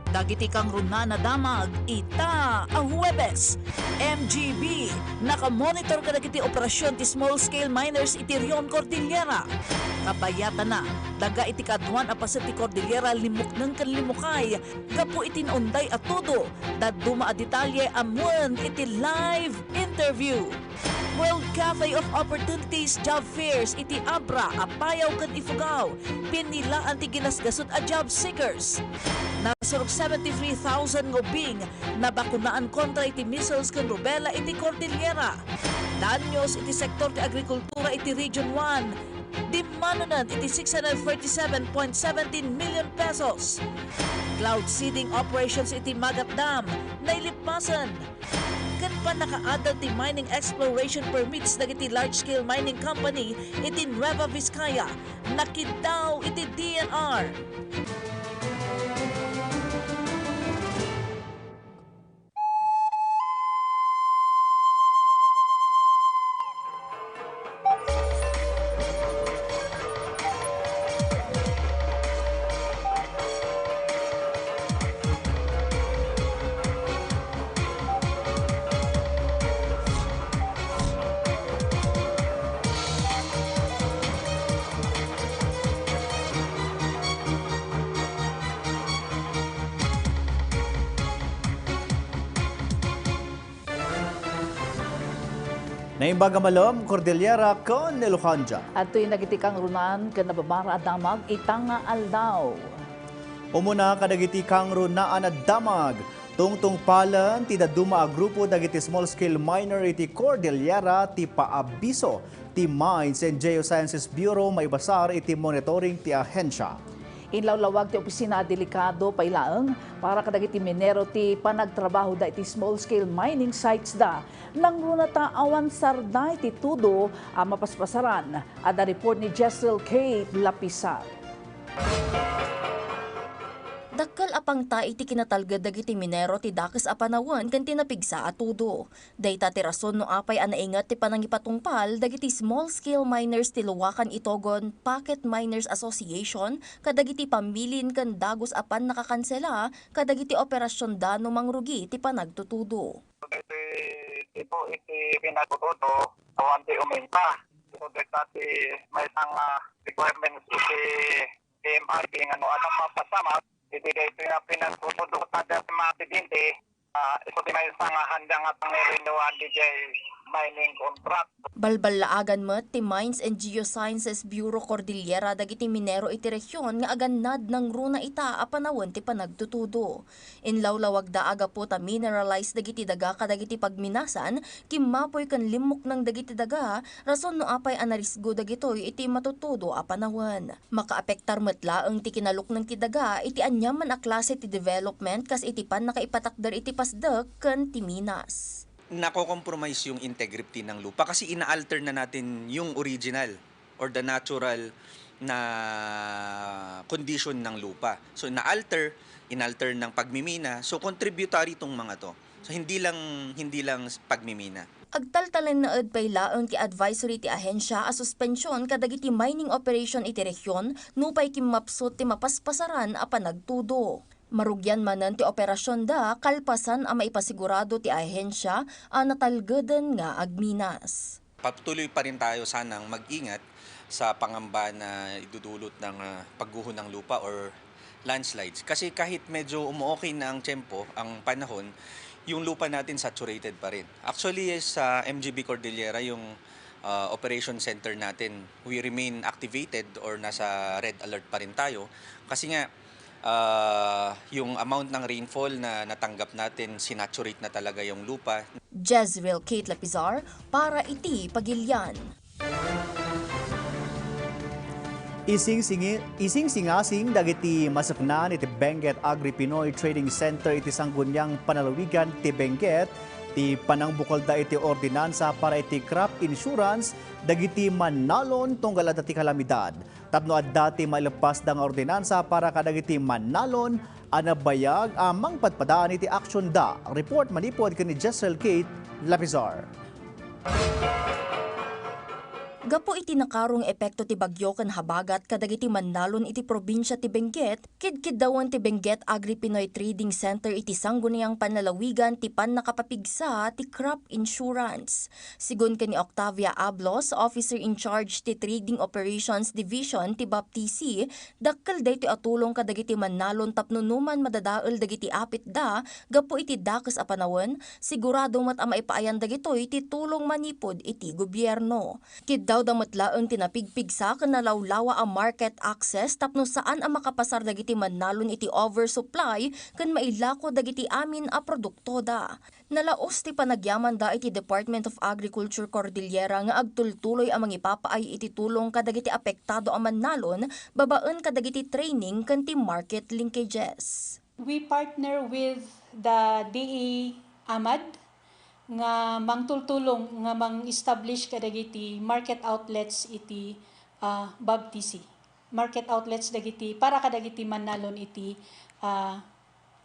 Dagiti kang runa na damag, ita a Huwebes. MGB, nakamonitor ka dagiti operasyon ti small-scale miners iti Rion Cordillera. Kabayata na, daga iti kadwan apaset ti Cordillera limok ng kanlimukay, gapu iti naunday at todo, daduma a detalye amuan iti live interview. World Cafe of Opportunities Job Fairs iti Abra, Apayaw kan Ifugao, pinilaan ti ginasgasot a job seekers. Nasurog 73,000 ngobing na bakunaan kontra iti measles kan rubella iti Cordillera. Danyos iti sektor ti agrikultura iti Region 1, dimanonan iti 637.17 million pesos. Cloud seeding operations iti Magat Dam, nailipasan. Kan pa nakaadal ti mining exploration permits dagiti large-scale mining company iti Nueva Vizcaya, nakidaw iti DNR. Naimbaga malom, Cordillera con Elojanja. At ito'y nagitikang runan kan nababara at damag, itanga aldaw. Umuna kadagiti kang runaan at damag. Tungtung palan, ti daduma a grupo dagiti small-scale miner iti Cordillera ti paabiso ti Mines and Geosciences Bureau maibasar iti monitoring ti ahensya. Inlawlawag ti opisina delikado pailaang para kadagiti minero ti panagtrabaho da iti small-scale mining sites da nang runata awan sarday ti tudo a mapaspasaran. Ada report ni Jessel K. Lapisar. Dakkel apang ta iti kinatalgad dagiti minero ti dakes a panawan kan tinapigsa a tudo. Dayta ti rason no apay anaingat ti panangipatungpal dagiti small-scale miners ti Luwakan Itogon Pocket Miners Association kadagiti pamilin kan dagos apan nakakansela kadagiti operasyon da no mangrugi ti panagtutudo. Iti pinagtutudo awan ti uminta. So dati may isang requirements iti MIP nga no anong mapasama. Iti ito yung pinagtutudo sa mga tidinti, ito din may isang handang at ang renewal DJ mining contract. Balbalaagan mo ti Mines and Geosciences Bureau Cordillera dagiti minero iti rehiyon nga aganad ng runa ita a panawon ti panagtutudo. Inlawlawag da aga po ta mineralize dagiti daga kadagiti pagminasan kimmapoy kan limok ng dagiti daga rason no apay anarisgo dagitoy iti matutudo a panawon. Makaapektar metla ang ti kinaluk ng ti daga iti anyaman a klase ti development kas iti pan nakaipatakder iti pasdek ken ti minas. Nako-compromise yung integrity ng lupa kasi ina-alter na natin yung original or the natural na condition ng lupa. So inalter ng pagmimina. So contributory tong mga to. So hindi lang pagmimina. Agtaltalan na paylaang ti advisory ti ahensya a suspensyon kadagiti mining operation iti rehiyon nupay kimmapsot ti mapaspasaran a panagtudo. Marugyan manan ti operasyon da kalpasan a maipasigurado ti ahensya a natalgeden nga agminas. Patuloy pa rin tayo sanang mag-ingat sa pangamba na idudulot ng pagguho ng lupa or landslides. Kasi kahit medyo umuokay na ang tempo, ang panahon, yung lupa natin saturated pa rin. Actually, sa MGB Cordillera, yung operation center natin, we remain activated or nasa red alert pa rin tayo. Kasi nga, yung amount ng rainfall na natanggap natin, sinaturate na talaga yung lupa. Jezreel Kate Lapizar para iti Pagilian. Ising-singasing dagiti masaknan iti Benguet Agri Pinoy Trading Center iti Sanggunyang Panalawigan ti Benguet ti panangbukol da iti ordinansa para iti crop insurance dagiti manalon tunggal adda ti kalamidad. Tapno adda ti mailepas da nga ordinansa para kadagiti manalon anabayag amang patpadaan iti aksyon da. Report manipod kani Jessel Kate Lapizar. Gapo iti nakarong epekto ti bagyo kan habagat kadagiti Manalon iti probinsya ti Benguet, kidkidawan ti Benguet Agri-Pinoy Trading Center iti sangguniang panlalawigan ti nakapapigsa ti crop insurance. Sigun kani Octavia Ablos, Officer in Charge ti Trading Operations Division ti BAPTC, dakkel day ti atulong kadagiti Manalon tapnunuman madadael dagiti apit da, gapo iti dakes a panawon, sigurado mat a maipaayan dagitoy ti tulong manipod iti gobyerno. Daw damatlaeng tinapigpigsa ken nalawlawa ang market access tapno saan ang makapasar dagiti Manalon iti oversupply ken mailako dagiti amin a produkto da. Nalaos ti panagyaman da iti Department of Agriculture Cordillera nga agtultuloy ang mangipapaay iti tulong kadagiti apektado a Manalon babaen kadagiti training ken ti market linkages. We partner with the DA AMAD nga mangtultulong nga mang-establish kadagiti market outlets iti BAPTC. Market outlets dagiti para kadagiti Manalon iti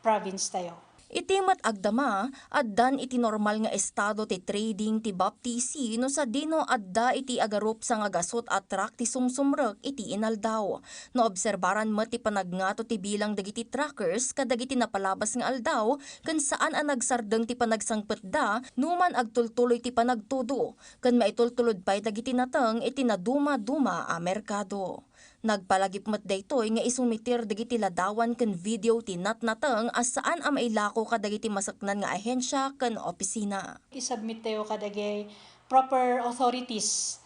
province tayo. Iti mat agdama, addan iti normal nga estado ti trading ti BAPTC no sa dino adda iti agarup sa nga gasot at truck ti sumsumrek iti inaldaw. No obserbaran mo ti panagnato ti bilang dagiti trackers kadagiti napalabas nga aldaw ken saan ang nagsardeng ti panagsangpet da numan agtultuloy ti panagtudo ken maitultulod pay dagiti nateng iti naduma-duma a merkado. Nagpalagip met daytoy nga isumitir dagiti ladawan ken video ti natnateng as saan a mailako kadagiti masaknan nga ahensya ken opisina. I-submit tayo kadagay proper authorities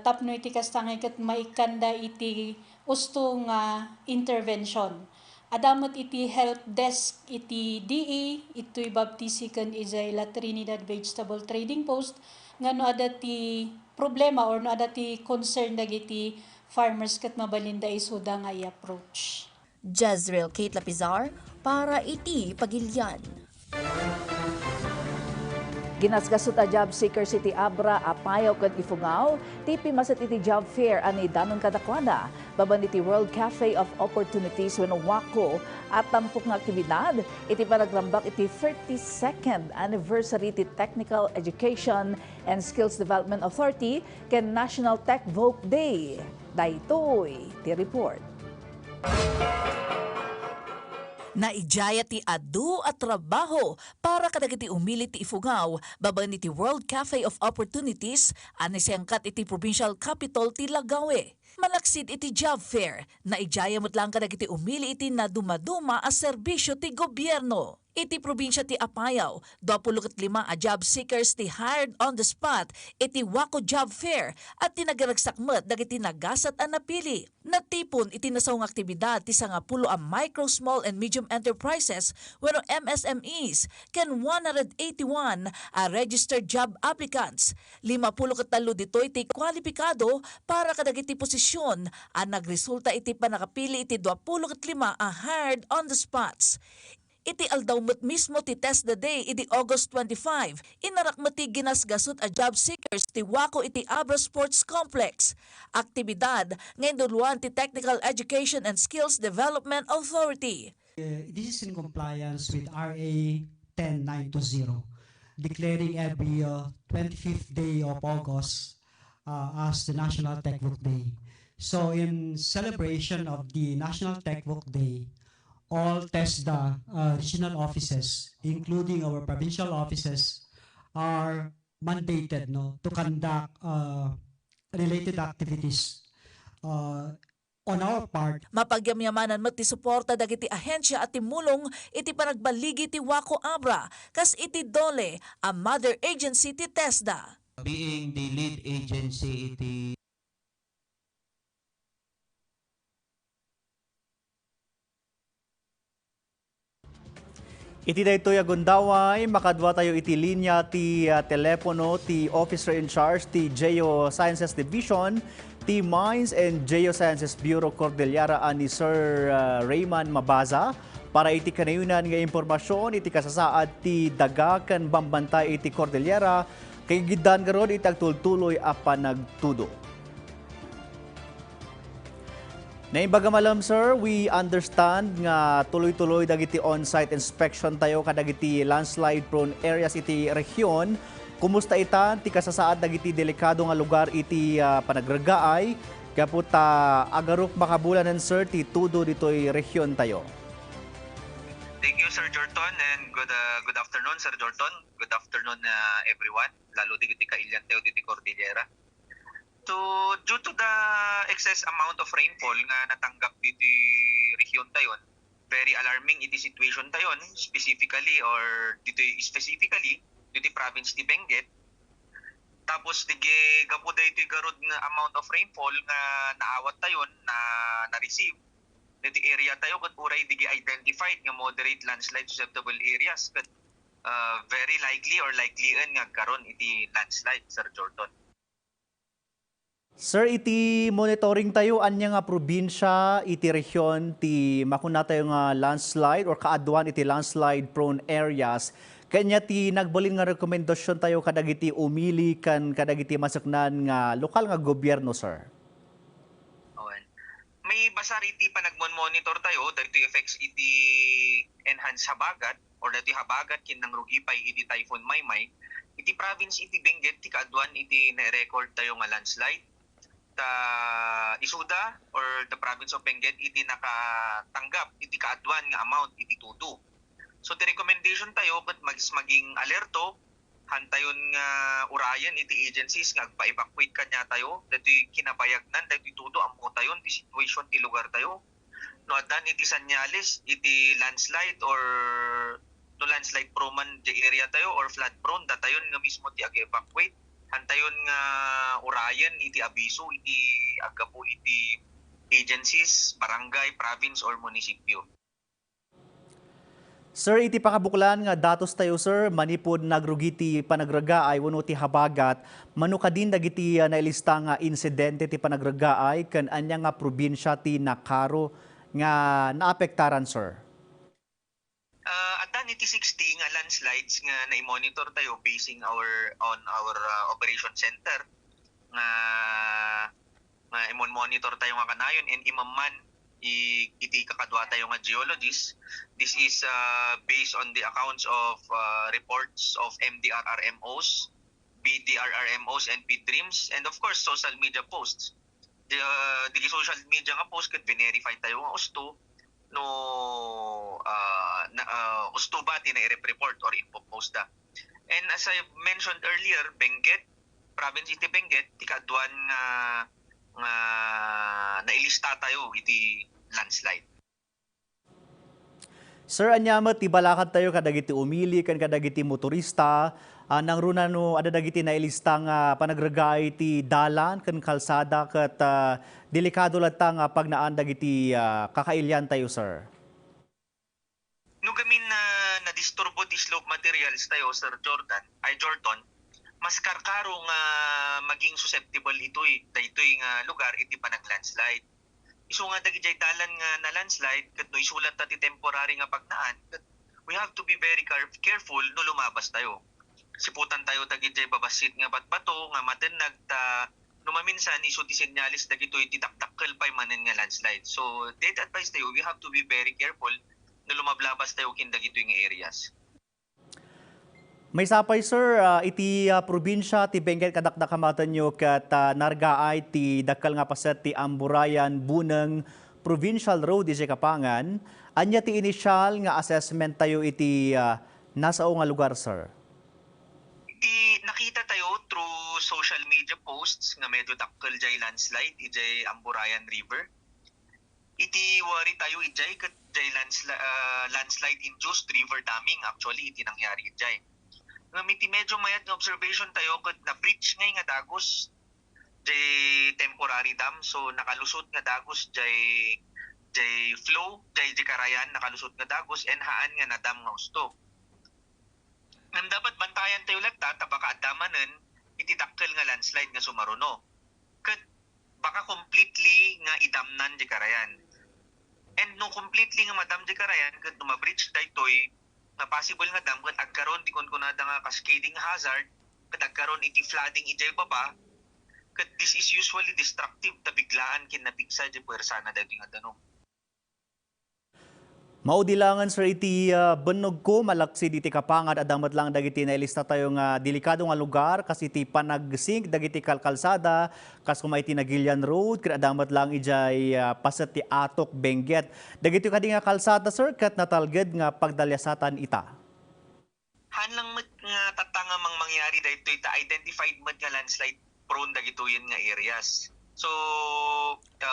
tapno iti kastangay ket maikanda iti usto nga intervention. Adamot iti help desk iti DA ito'y BAPTC ken ijay La Trinidad Vegetable Trading Post nga no ada ti problema or no ada ti concern dagiti farmers ket mabalinda isuda nga i-approach. Jezreel Kate Lapizar para iti Pagilian. Ginasgasot a job seekers iti Abra, Apayaw ken Ifugao, tipi maset iti job fair ani danon kadakwada, baban iti World Cafe of Opportunities wenno WACO at tampok nga aktibidad iti panagrambak iti 32nd anniversary ti Technical Education and Skills Development Authority ken National Tech Voc Day. Daytoy ti report. Naijaya ti adu at trabaho para kadagiti umili ti Ifugao baban iti World Cafe of Opportunities ani siyangkat iti provincial capital ti Lagawe. Malaksid iti job fair, naijaya mo't lang kadagiti umili iti na dumaduma a serbisyo ti gobyerno. Iti probinsya ti Apayaw, 25 a job seekers ti hired on the spot iti WACO Job Fair at tinagaragsakmet dagiti nagasat a napili. Natipon iti nasawng aktibidad ti 10 a micro, small and medium enterprises wenno MSMEs ken 181 a registered job applicants. 53 ditoy ti kwalipikado para kadagiti posisyon a nagresulta iti panakapili iti 25 a hired on the spots. Iti aldawmet mismo ti test the day iti August 25. Inarakmati ginasgasot a job seekers ti WACO iti Abra Sports Complex. Aktibidad ngayon duluan ti Technical Education and Skills Development Authority. This is in compliance with RA 10920, declaring every 25th day of August as the National Tech Voc Day. So in celebration of the National Tech Voc Day, all TESDA regional offices, including our provincial offices, are mandated to conduct related activities. On our part, Mapagyamyamanan met ti suporta dagiti ahensya at timulong iti panagbaligi ti WACO Abra kas iti DOLE a mother agency ti TESDA. Being the lead agency iti Iti daytoy agundaway, makadwa tayo iti linya ti telepono ti Officer in Charge ti Geosciences Division ti Mines and Geosciences Bureau Cordillera ani Sir Raymond Mabaza para iti kanayunan nga impormasyon iti kasasaad ti daga ken bambantay iti Cordillera kay gidan garon iti agtultuloy a panagtudo. Naimbaga malam sir, we understand nga tuloy-tuloy dagiti on-site inspection tayo kadagiti landslide prone areas iti rehiyon kumusta itan ti kasasaad dagiti delikado nga lugar iti panagragaay kaput agarok makabulanan sir ti tudo ditoy rehiyon tayo. Thank you, Sir Jorton, and good afternoon, Sir Jorton. Good afternoon, everyone. Lalo di kiti kailyan tayo diti Cordillera. So, due to the excess amount of rainfall nga natanggap diti rehiyon tayon, very alarming iti situation tayon, specifically diti province ti Benguet. Tapos dige gapuda iti garod nga amount of rainfall nga naawat tayon na receive diti area tayo ket uray dige identified nga moderate landslide susceptible areas ket very likely nga karon iti landslide, Sir Jordan. Sir, iti monitoring tayo anya nga probinsya iti rehiyon ti makuna tayo nga landslide or kaadwan iti landslide prone areas. Kanya ti nagbalin nga rekomendasyon tayo kadagiti umili kan kadagiti masaknan nga lokal nga gobyerno, sir. May basar iti panagmon-monitor tayo dahito effects iti enhance habagat or dahito habagat kinang rugipay iti Typhoon Maymay. Iti province iti Benguet ti kaadwan iti na-record tayo nga landslide. Isuda or the province of Benguet iti nakatanggap iti kaadwan nga amount iti tudo. So the recommendation tayo ket maging alerto hantayon nga urayan iti agencies nga agpa-evacuate kanya tayo dati kinabayagnan dati tudo ammo tayon di situation ti lugar tayo. No adan iti senyales iti landslide or no landslide prone man di area tayo or flood prone datayon nga mismo ti ag-evacuate hantayon nga urayan iti abiso iti agapo iti agencies, barangay, province or munisipyo. Sir, iti pakabuklan nga datos tayo, sir, manipod nagrugiti panagragaay wano ti habagat, mano kadin dagiti nailista nga insidente ti panagragaay kan anya nga probinsya ti Nakaro nga naapektaran, sir? Adan iti 60 nga landslides nga na-monitor tayo basing on our operation center nga monitor tayo nga kanayon and imamman iti kakadwa tayo nga geologists. This is based on the accounts of reports of MDRRMOs, BDRRMOs, and PDRIMS, and of course social media posts. The social media nga post ket verify tayo nga usto no usto ba tina-report or info-post da. And as I mentioned earlier, Benguet, province iti Benguet, ti kaadwan nga nailista tayo iti landslide. Sir, anyamat ti balakad tayo kadagiti umili kan kadagiti motorista nang runa no ada dagiti nailista nga panagragay ti dalan kan kalsada ket delikado latta nga pagnaan dagiti kakailyan tayo, sir. No gamin na disturbo ti slope materials tayo, Sir Jordan, mas karkaro nga maging susceptible daytoy nga lugar iti panaglandslide. Isu nga dagiti dalan nga na landslide ket no isulat ta ti temporary nga pagnaan, we have to be very careful no lumabas tayo. Siputan tayo dagiti babasit nga batbato nga matenag ta no maminsan isu ti senyalis dagitoy ti taktakkel pay manen nga landslide. So date advice tayo, we have to be very careful no lumablabas tayo kin dagitoy nga areas. May sapay, sir, iti probinsya ti Benguet kadakdakamatan nyo kat nargaay ti dakal nga paset ti Amburayan Bunang Provincial Road iti Kapangan. Anya ti initial nga assessment tayo iti nasao nga lugar, sir? Nakita tayo through social media posts nga medyo dakkel jay landslide ijay Amburayan River. Iti wari tayo ijay kat jay landslide induced river damming actually iti nangyari ijay. Ngamiti medyo mayat nga observation tayo kat na-breach ngay nga dagos jay temporary dam, so nakalusot nga dagos jay flow jay karayan nakalusot nga dagos and haan nga na dam nga usto. Ngam dapat bantayan tayo lagta baka adamanen iti dakkel nga landslide nga sumaruno. Kat baka completely nga idamnan jay karayan. And no completely nga madam jay karayan kat no ma-breach daytoy na possible nga dam kat agkaron di kunkunada nga cascading hazard kat agkaron iti flooding ijay baba kat this is usually destructive ta biglaan kin napiksa di puwersa na dito nga danong. Maudilangan sir iti benog ko malaksid iti kapangan adamat lang dagiti nailista tayo nga delikado nga lugar kasi iti panagsink dagiti kalkalsada kas kuma iti Nagilian Road ket adamat lang ijay pasat ti Atok Benguet. Dagiti kadi nga kalsada sir ket natalged nga pagdalyasatan ita. Hanlang met nga tatanga mang mangyari dahito ita identified met nga landslide prone dagitoyen nga areas. So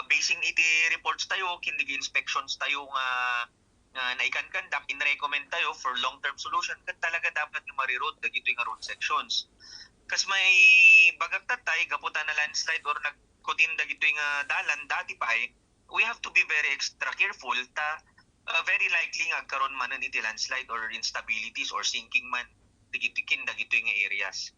basing iti reports tayo kindig inspections tayo nga naikan-conduct, in-recommend tayo for long-term solution kat talaga dapat yung mariroad dagito nga road sections. Kas may bagag tatay, gaputan na landslide or nagkutin dagito nga dalan, dati pa we have to be very extra careful ta very likely nga karon man iti landslide or instabilities or sinking man dagito nga areas.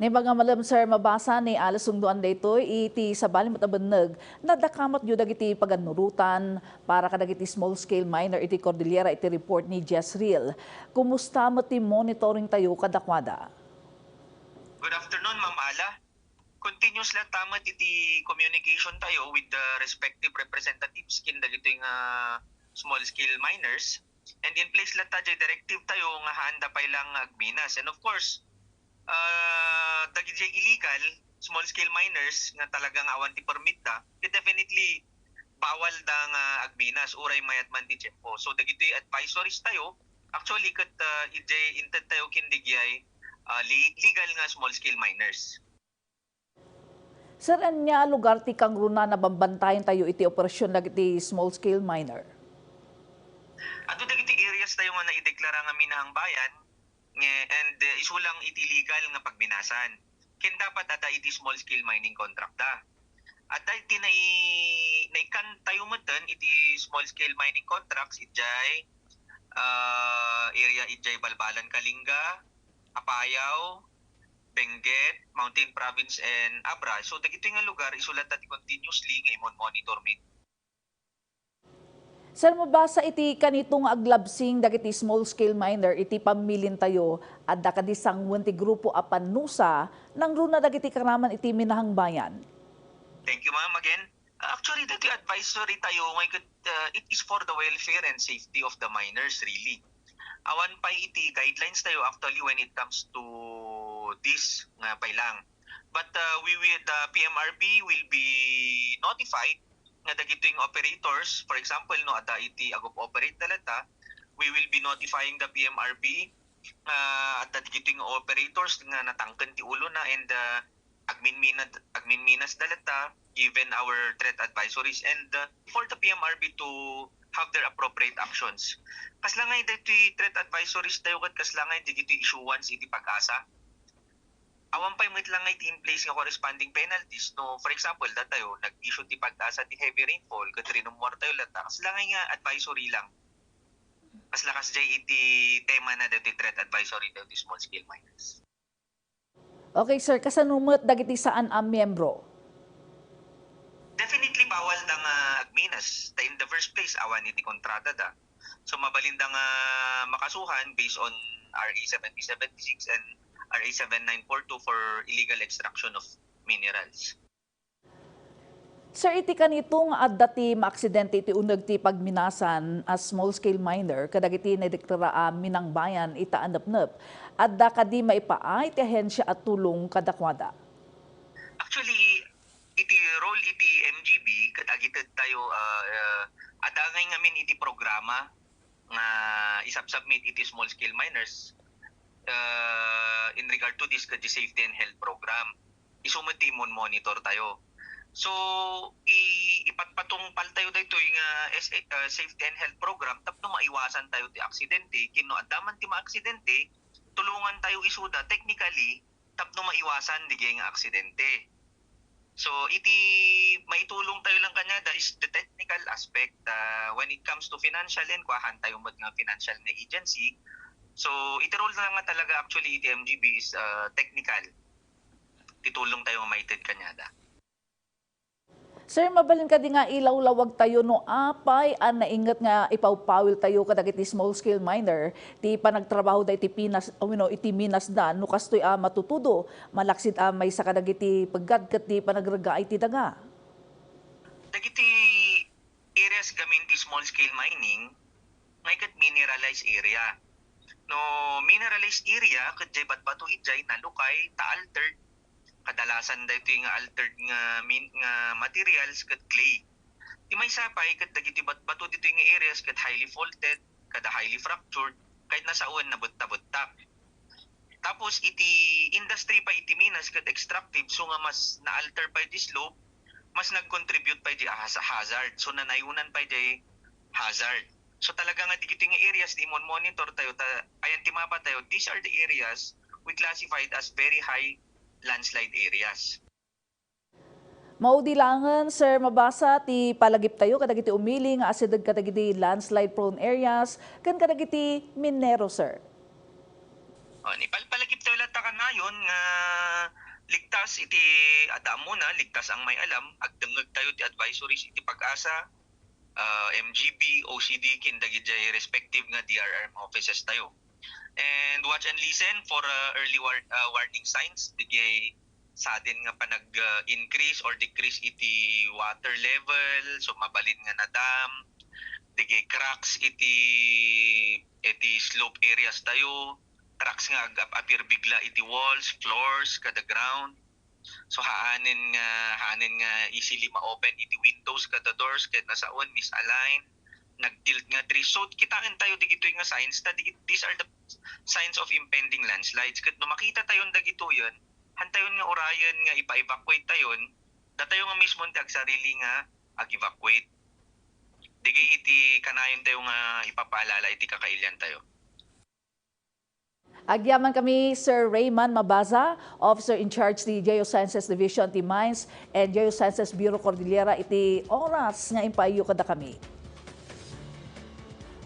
Ni mga malam sir mabasa ni alasung doan daytoy iti sabali matabeneg nadakamat yu dagiti paganurutan para kadagiti small scale miner iti Cordillera iti report ni Jezreel. Kumusta mo ti monitoring tayo kadakwada? Good afternoon Ma'am Ala. Continuous lang tamat iti communication tayo with the respective representatives kin dagiti nga small scale miners and in place lang tayo directive tayo nga handa pa ilang agminas and of course dagiti illegal small scale miners nga talagang awan ti permit da definitely bawal da nga agminas uray mayat man ti tiyempo. So dagiti advisories tayo actually ket ijay inted tayo kindigyay legal nga small scale miners. Sir, anya lugar ti kang runa na bambantayan tayo iti operasyon dagiti small scale miner? Ato dagiti areas tayo nga naideklara nga minahang bayan and isulang iti legal nga pagminasan. Ken dapat ada iti small scale mining contract da. At iti naikan tayo matan iti small scale mining contracts ijay area ijay Balbalan Kalinga, Apayao, Benguet, Mountain Province and Abra. So dagito nga lugar isulat ati continuously nga imon monitor mit. Sir, mabasa iti kanitong aglabsing dagiti small scale miner iti pamilin tayo at dakadisang ti grupo apan nusa nang runa dagiti karaman iti minahang bayan. Thank you ma'am again. Actually dati advisory tayo it is for the welfare and safety of the miners really. Awan pa iti guidelines tayo actually when it comes to this nga pailang. But we will the PMRB will be notified nga dagitoing operators, for example no ada iti agop operate dalata, we will be notifying the PMRB at dagitoing operators nga natangken ti ulo na and admin minas dalata given our threat advisories and for the PMRB to have their appropriate actions. Kaslangay dagitoy threat advisories tayo kat kaslangay dagitoy issuance iti Pag-asa. Awan pa yung lang iti in place nga corresponding penalties no for example tayo nag-issue ti Pag-asa ti heavy rainfall ket rinumor tayo lata kas lang nga advisory lang kas lakas jay iti tema na dati threat advisory daw ti small scale miners. Okay sir, kasanumot dagiti saan ang miyembro? Definitely bawal da nga agminas in the first place awan iti kontrata da so mabalinda nga makasuhan based on RA 7076 and RA 7942 for illegal extraction of minerals. Sir, iti kanitong adda ti maaksidente iti uneg ti pagminasan as small scale miner kadagiti nadeklara minang bayan ita anep-nep. Adda kadi maipaay ti ahensya at tulong kadakwada. Actually, iti role iti MGB kadagited tayo adangay ngamin iti programa nga isubmit iti small scale miners in regard to this kadi safety and health program. Isumutimon monitor tayo. So ipatpatungpal tayo dito yung safety and health program tapno maiwasan tayo ti aksidente kinno adaman ti maaksidente tulungan tayo isuda technically tapno maiwasan di nga aksidente. So iti maitulong tayo lang kanya that is the technical aspect when it comes to financial and kuhaan tayo mga financial na agency. So iti role na nga talaga actually iti MGB is technical. Titulong tayo maited kanya da. Sir, mabalin ka di nga ilawlawag tayo no apay an naingat nga ipawpawil tayo kadagiti small scale miner ti panagtrabaho da iti Pinas iti Minas da no kastoy matutudo malaksid may sa kadagiti paggadkat ti panagraga iti daga. Dagiti areas gas gamin ti small scale mining ngay kat mineralized area. No mineralized area kat jay batbato ijay nalukay ta altered kadalasan dayto nga altered nga materials kat clay. Ti may sapay kat dagiti batbato dito nga areas kat highly faulted, kada highly fractured, kahit nasa uwan na butta-butta. Tapos iti industry pa iti minas kat extractive so nga mas na-alter pa iti slope, mas nag-contribute pa iti hazard. So nanayunan pa iti hazard. So talaga nga digito nga areas di mon monitor tayo ayan ti mapa tayo, these are the areas we classified as very high landslide areas. Maudilangan, sir, mabasa ti palagip tayo kadagiti umiling asidag kadagiti landslide prone areas kan kadagiti minero, sir. Ni palagip tayo lata ka ngayon nga ligtas iti adamo na, ligtas ang may alam, agdengeg tayo ti advisories iti Pag-asa, MGB, OCD, kindagiti respective nga DRRM offices tayo. And watch and listen for early warning signs, digay sudden nga panag-increase or decrease iti water level, so mabalin nga na dam, digay cracks iti slope areas tayo, cracks nga appear bigla iti walls, floors, kada ground. So haanin nga easily ma-open iti windows kada doors ket nasaon misalign, nag-tilt nga trees. So kitaan tayo digito nga signs these are the signs of impending landslides. Ket no makita tayo dagito yon, hantayon nga orayon nga ipa-evacuate tayon, datayo nga mismo ti agsarili nga ag-evacuate. Digay iti kanayon tayo nga ipapaalala iti kakailyan tayo. Agyaman kami Sir Raymond Mabaza, Officer in Charge ti Geosciences Division ti Mines and Geosciences Bureau Cordillera iti oras nga impayo kada kami.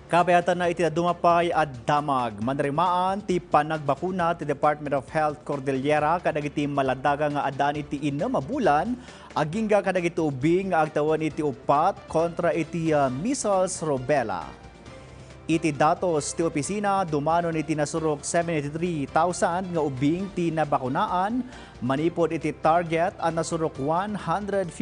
Kabayatan na iti dumapay at damag. Manrimaan ti panagbakuna ti Department of Health Cordillera kadagiti maladaga nga adaan iti mabulan agingga kadagiti ubing nga agtawan iti upat kontra iti measles rubella. Iti datos ti opisina dumanon iti nasurok 73,000 nga ubing ti nabakunaan, manipod iti target ang nasurok 150,000.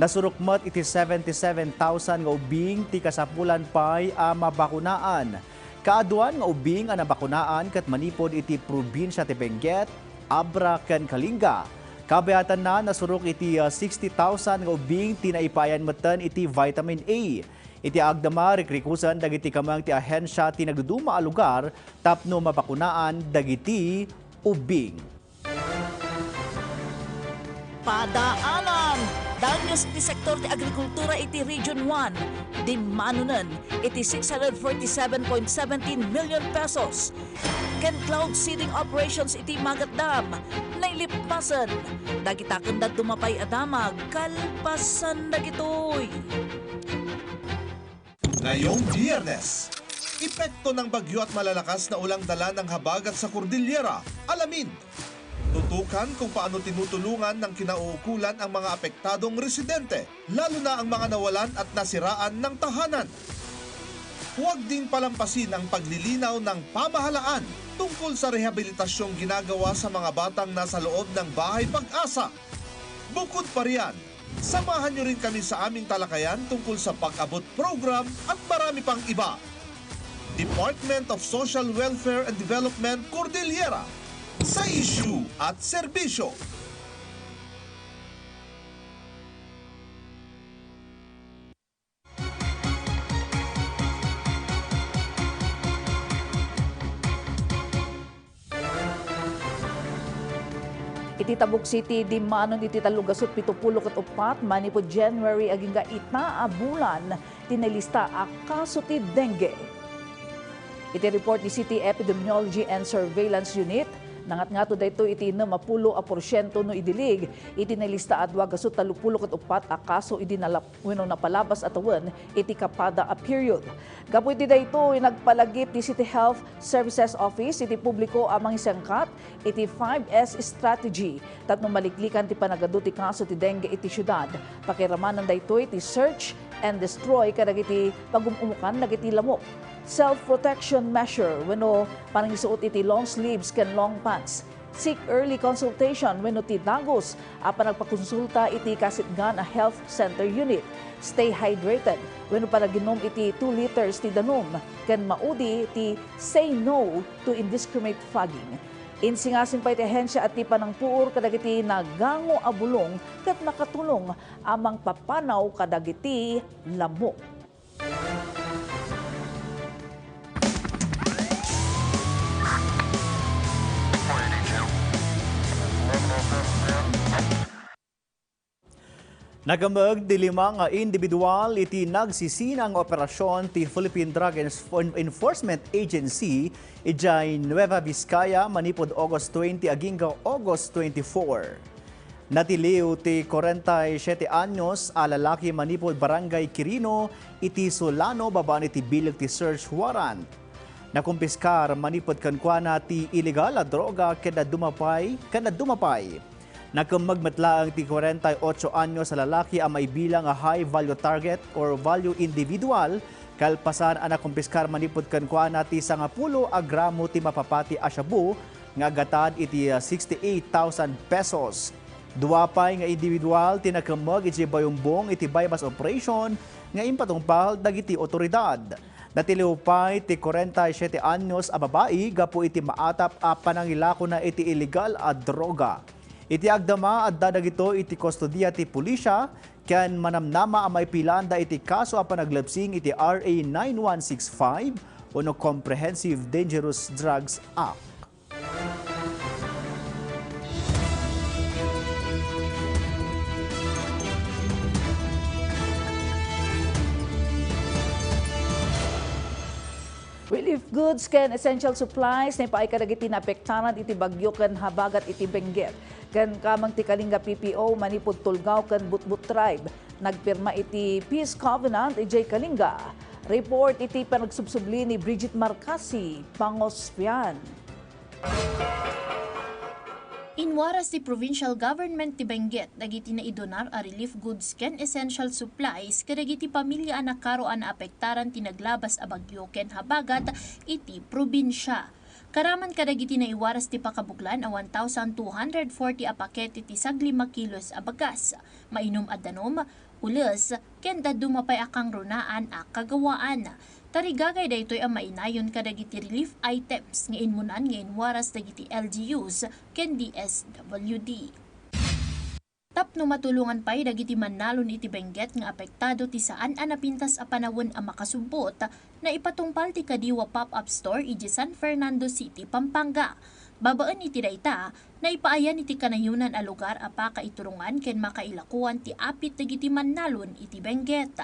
Nasurok mat iti 77,000 nga ubing ti kasapulan pay a mabakunaan. Kaaduan nga ubing ang nabakunaan kat manipod iti probinsya ti Benguet, Abra ken Kalinga. Kabayatan na nasurok iti 60,000 nga ubing ti naipayan matan iti vitamin A. Iti agdama rekrikusan dagiti kamang ti ahensya ti nagduduma a lugar tapno mabakunaan dagiti ubing. Padaanan! Danyos ti sektor ti agrikultura iti Region 1. Dimanunan iti 647.17 million pesos. Ken cloud seeding operations iti Magat Dam. Nailipasan. Dagitaken da dumapay adamag. Kalpasan dagitoy. Ngayong Biyernes, epekto ng bagyo at malalakas na ulang dala ng habagat sa Cordillera. Alamin, tutukan kung paano tinutulungan ng kinauukulan ang mga apektadong residente, lalo na ang mga nawalan at nasiraan ng tahanan. Huwag ding palampasin ang paglilinaw ng pamahalaan tungkol sa rehabilitasyong ginagawa sa mga batang nasa loob ng Bahay Pag-asa. Bukod pa riyan, samahan nyo rin kami sa aming talakayan tungkol sa pag-abot program at marami pang iba. Department of Social Welfare and Development Cordillera, sa issue at serbisyo. Iti Tabuk City, dimanon iti talugasot 74 manipod January agingga ita a bulan tinalista a kaso ti dengue. Iti report ni City Epidemiology and Surveillance Unit, nangat-ngato dayto iti 60% no idilig, iti nalista adwa gasot 34 a kaso iti napalabas atawan iti kapada a period. Gapu iti dayto nagpalagip ti City Health Services Office iti publiko amang isangkat iti 5S strategy tatno maliklikan ti panagadu ti kaso ti dengue iti syudad. Pakiramanan dayto iti search and destroy kadagiti pagumumukan dagiti lamok. Self-protection measure wenno panangisuot iti long sleeves ken long pants. Seek early consultation wenno ti dagos apan nagpakonsulta iti Kasitgan a Health Center Unit. Stay hydrated wenno panaginom iti 2 liters ti danom ken maudi ti say no to indiscriminate fogging. Insingasing pa iti ahensya at ti panangpuor kadagiti nagango a bulong ket nakatulong amang papanaw kadagiti lamok. Nagamag di 5 nga individual iti nagsisinang operasyon ti Philippine Drug Enforcement Agency ijay Nueva Vizcaya manipod August 20 agingga August 24. Natiliw ti 47 anyos a lalaki manipod Barangay Quirino iti Solano babaan iti bilag ti search warrant. Nakumpiskar manipod kankwana ti illegal a droga kada dumapay. Nakamagmatlaang ti 48 anyos sa lalaki ang may bilang a high value target or value individual kalpasan ang nakumpiskar manipod kankwana ti 10 gramo ti mapapati a shabu nga gatad iti 68,000 pesos. Duwapay nga individual tinakamag iti bayumbong iti bypass operation nga impatungpal dagiti otoridad. Natilupay ti 47 anyos a babae gapu iti maatap a panangilako na iti illegal a droga. Iti agdama at dadagito iti kustodiya ti pulisya ken manamnama ang may pilanda iti kaso a panaglabsing iti RA 9165 o no Comprehensive Dangerous Drugs Act. Relief goods ken essential supplies na ipaay kadagiti naapektaran iti bagyo ken habagat iti Benguet. Ken kamang ti Kalinga PPO manipod Tulgaw ken Butbut Tribe. Nagpirma iti Peace Covenant ijay Kalinga. Report iti panagsubsubli ni Bridget Marcasi, Pangosfian. Inwaras ti provincial government ti Benguet dagiti na idonar a relief goods ken essential supplies kadagiti pamilya a nakaroan na apektaran ti naglabas a bagyo ken habagat iti probinsya. Karaman kadagiti na iwaras ti pakabuklan a 1,240 a paket iti 5 kilos a bagas, mainom a danom, ules, ken dadumapay akang runaan a kagawaan. Tarigagay daytoy ang mainayon kadagiti relief items nga inmunan nga inwaras dagiti LGUs ken DSWD. Tapno matulungan pay dagiti mannalon iti Benguet nga apektado ti saan a napintas a panawon a makasubbot na ipatungpal ti Kadiwa Pop-Up Store iti San Fernando City, Pampanga. Babaan iti dayta na ipaayan iti kanayunan a lugar a pakaiturungan ken makailakuan ti apit dagiti mannalon iti Benguet.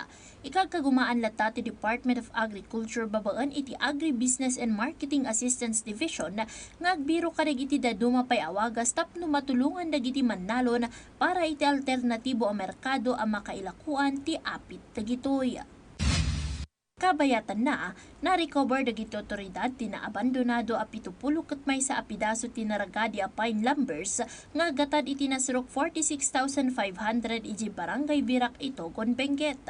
Ikagkagumaan lata ti Department of Agriculture babaan iti Agribusiness and Marketing Assistance Division nga agbiro kadagiti daduma pay awagas tapno matulungan dagiti mannalon para iti alternatibo a merkado a makailakuan ti apit dagitoy. Kabayatan na recover dagiti otoridad ti naabandonado a 70 ket maysa a pidaso ti naragadi a pine lumbers nga gatad iti nasrok 46,500 iti Barangay Birak Itogon, Benguet.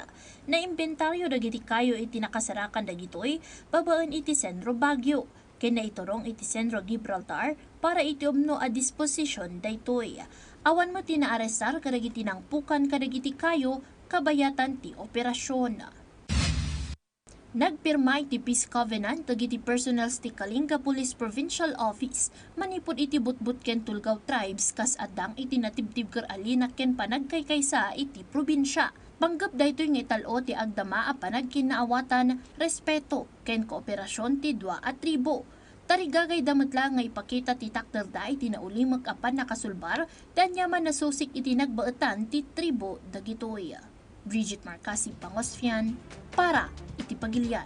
Na imbentaryo dagiti kayo iti nakasarakan dagitoy babaan iti Sentro Baguio ken naiturong iti Sentro Gibraltar para iti umno a disposisyon daytoy. Awan mo tinaarestar kadagiti nangpukan kadagiti kayo kabayatan ti operasyon. Nagpirma iti Peace Covenant dagiti personals ti Kalinga Police Provincial Office manipod iti Butbut ken Tulgaw tribes kas adang iti natibtib ker alina ken panagkaykaysa iti probinsya. Banggap daytoy nga italo ti agdama a panagkinaawatan, respeto ken kooperasyon ti dua a tribo. Tarigagay damatla nga ipakita ti takderda iti naulimag apan nakasulbar danyaman nasusik iti nagbaetan ti tribo dagitoy. Bridget Marcasi, Pangosfian, para iti Pagilian.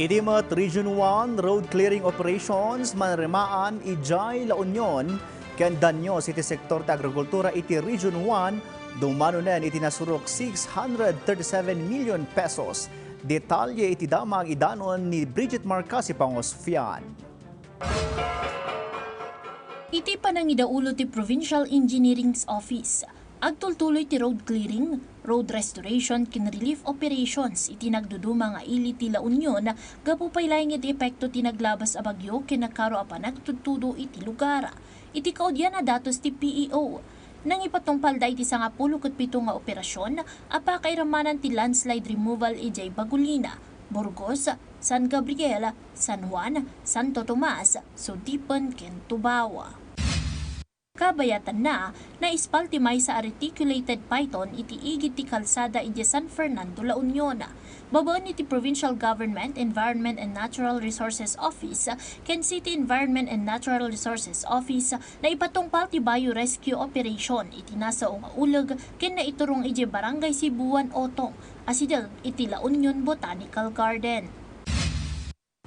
Idimat Region 1 road clearing operations manremaan ijay La Union ken Danyos iti sektor ti agrikultura iti Region 1 dumanunen iti nasurok 637 million pesos. Detalye iti damag idanon ni Bridget Marcasi, Pangosfian. Iti panangidaulo ti Provincial Engineering Office. Agtultuloy ti road clearing, road restoration kin relief operations iti nagduduma nga ili ti La Union gapupay laing iti epekto ti naglabas a bagyo ken nakaro a panagtudtudo iti lugar. Iti kaudyan na datos ti PEO. Nang ipatungpal da iti 17 nga operasyon, apakairamanan ti landslide removal ijay Bagulina, Burgos, San Gabriel, San Juan, Santo Tomas, Sudipan ken Tubawa. Kabayatan na ispaltimay sa articulated python iti igid ti kalsada iti San Fernando, La Union. Babaan iti Provincial Government, Environment and Natural Resources Office ken City Environment and Natural Resources Office na ipatungpal ti Bio-Rescue Operation iti nasa nga uleg ken naiturong iti Barangay Sibuan Otong asidel iti La Union Botanical Garden.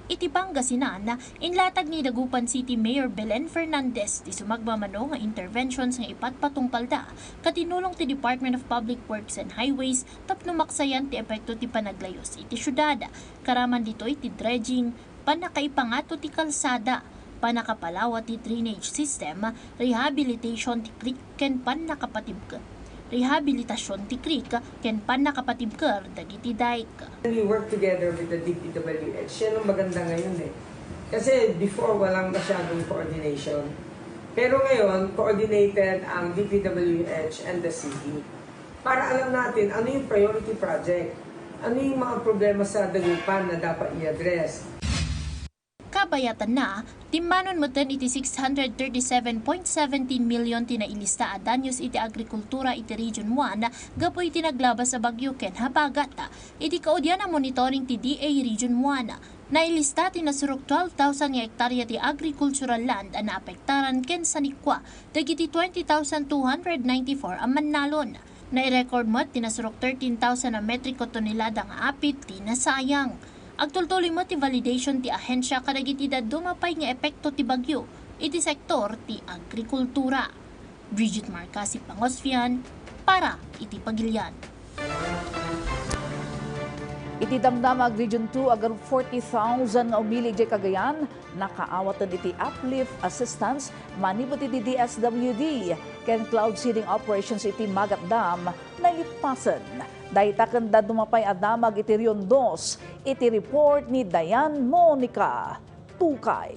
Iti Pangasinan, inlatag ni Dagupan City Mayor Belen Fernandez ti sumagmamano nga interventions nga ipatpatungpal da katinulong ti Department of Public Works and Highways tapno maksayan ti epekto ti panaglayos iti syudad. Karaman dito iti dredging, panakaipangato ti kalsada, panakapalawa ti drainage system, rehabilitation ti creek ken rehabilitasyon ti creek ken panakapatibker dagiti dike. We work together with the DPWH. Yan ang maganda ngayon eh. Kasi before walang masyadong coordination. Pero ngayon, coordinated ang DPWH and the city. Para alam natin ano yung priority project. Ano yung mga problema sa Dagupan na dapat i-address. Kabayatan na, timmanon mo iti 637.17 million tinailista a danyos iti agrikultura iti Region 1 gapoy tinaglabas sa bagyo ken habagat. Iti kaudyan ang monitoring ti DA Region 1. Nailista tinasurok 12,000 nga hektarya ti agricultural land na apektaran ken sanikwa dagiti 20,294 ang manalon. Nai-record mo tinasurok 13,000 na metriko tonelada nga apit tinasayang. Agtultuloy mo ti validation ti ahensya kadagiti dumapay nga epekto ti bagyo iti sektor ti agrikultura. Bridget Marcasi Pangosfian para iti Pagilian. Iti Damdamag Region 2 agar 40,000 nga umili iti Cagayan nakaawatan iti uplift assistance manibot iti DSWD ken cloud seeding operations iti Magat Dam na lipasan. Dahitakan da dumapay adamag iti Rion 2, iti report ni Dayan Monica Tukay.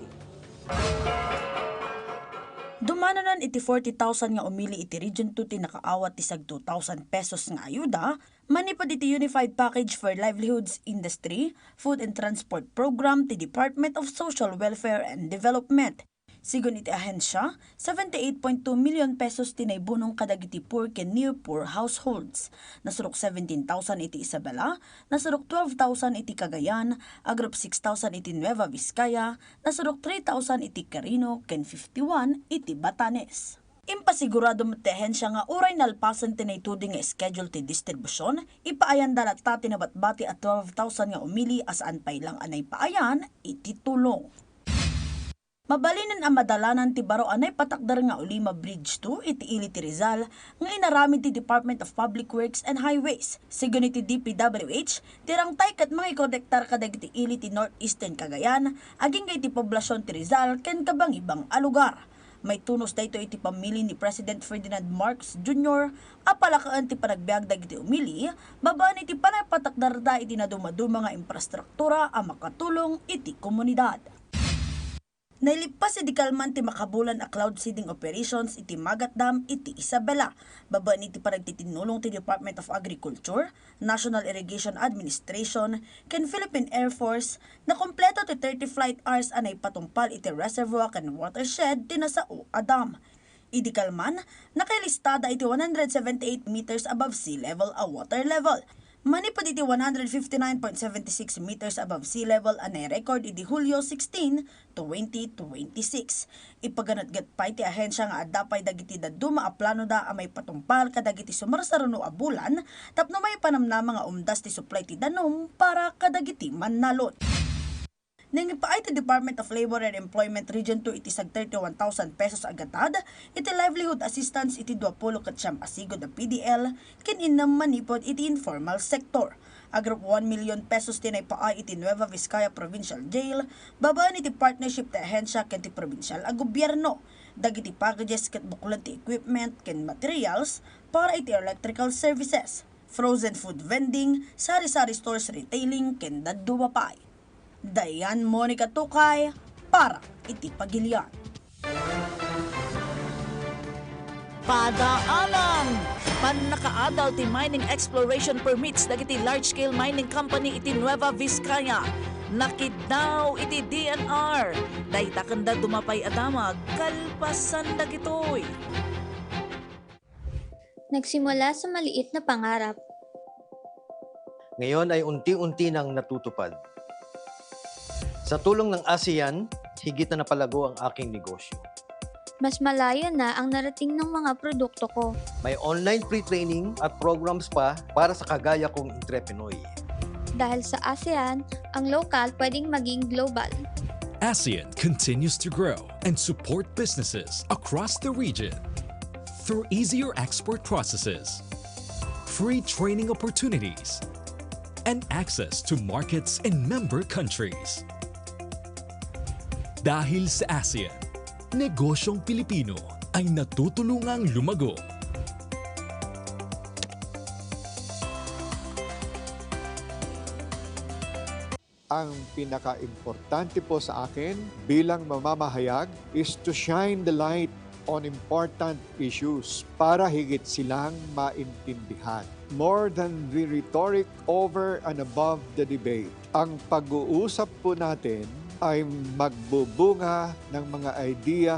Dumananan iti 40,000 nga umili iti Region 2 ti nakaawat ti sag 2,000 pesos nga ayuda, manipod iti Unified Package for Livelihoods Industry, Food and Transport Program ti Department of Social Welfare and Development. Sigun iti ahensya, 78.2 million pesos tinaybunong kadagiti poor ken near poor households. Nasurok 17,000 iti Isabela, nasurok 12,000 iti Cagayan, agrop 6,000 iti Nueva Vizcaya, nasurok 3,000 iti Carino, ken 51 iti Batanes. Impasigurado mo ti ahensya nga uray nalpasan tinaytudi nga schedule ti distribusyon, ipaayan dalat ta tinabatbati at 12,000 nga umili asaan pay lang anay paayan iti tulong. Mabalinan ang madalanan ti baro anay patakdar nga Ulima Bridge 2 iti ili ti Rizal nga inaramid ti Department of Public Works and Highways. Sigun iti DPWH, tirang tay kat mga ikodektar kadag iti ili ti Northeastern Cagayan, aging iti poblasyon ti Rizal ken kabang ibang alugar. May tunos dayto iti pamili ni President Ferdinand Marcos Jr. apalakaan ti panagbiag dagiti umili, babaan iti panapatakdar da iti naduma-duma nga infrastruktura a makatulong iti komunidad. Nailipas iti kalman ti makabulan a cloud seeding operations iti Magat Dam iti Isabela. Babaan iti panagtitinulong ti Department of Agriculture, National Irrigation Administration, ken Philippine Air Force na kompleto ti 30 flight hours anay patumpal iti reservoir ken watershed ti nasao a dam. Iti kalman, nakailistada iti 178 meters above sea level a water level. Manipod iti 159.76 meters above sea level anay record iti Hulyo 16, 2026. Ipaganatgat pa iti ahensya nga adapay dagiti daduma a plano da a may patumpal kadagiti sumarsaruno a bulan tapno may panamnama nga umdas ti supply ti danom para kadagiti mannalot. Nangipay ti Department of Labor and Employment Region 2 iti sag 31,000 pesos agatad, iti livelihood assistance iti 20 katsyam asigod a PDL, kin inam manipod iti informal sector. Agrop 1 million pesos tinaypaay iti Nueva Vizcaya Provincial Jail, babaan iti partnership ti ahensya ken ti provincial a gobyerno. Dagiti packages ket buklan ti equipment ken materials para iti electrical services, frozen food vending, sari-sari stores retailing ken daddo mapay. Dayan Monica Tukay para iti Pagilian. Padaanan! Pannakaadal ti mining exploration permits dagiti large-scale mining company iti Nueva Vizcaya. Nakidnaw iti DNR. Dayta kanda dumapay adamag, kalpasan dagitoy. Nagsimula sa maliit na pangarap. Ngayon ay unti-unti nang natutupad. Sa tulong ng ASEAN, higit na napalago ang aking negosyo. Mas malayo na ang narating ng mga produkto ko. May online pre-training at programs pa para sa kagaya kong entrepreneur. Dahil sa ASEAN, ang local pwedeng maging global. ASEAN continues to grow and support businesses across the region through easier export processes, free training opportunities, and access to markets in member countries. Dahil sa ASEAN, negosyong Pilipino ay natutulungang lumago. Ang pinaka-importante po sa akin bilang mamamahayag is to shine the light on important issues para higit silang maintindihan. More than the rhetoric over and above the debate, ang pag-uusap po natin ay magbubunga ng mga idea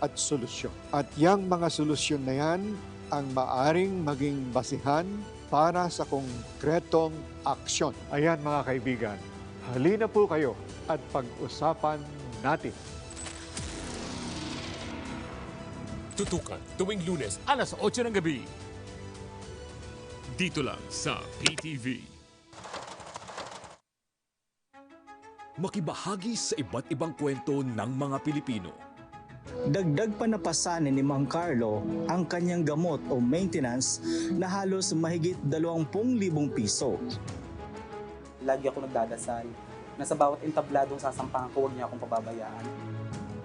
at solusyon. At yang mga solusyon na yan ang maaring maging basihan para sa konkretong aksyon. Ayan mga kaibigan, halina po kayo at pag-usapan natin. Tutukan tuwing Lunes alas 8 ng gabi. Dito lang sa PTV. Makibahagi sa iba't ibang kwento ng mga Pilipino. Dagdag pa napasanin ni Mang Carlo ang kanyang gamot o maintenance na halos mahigit 20,000 piso. Lagi ako nagdadasal na sa bawat entabladong sasampahan ko, huwag niya akong pababayaan.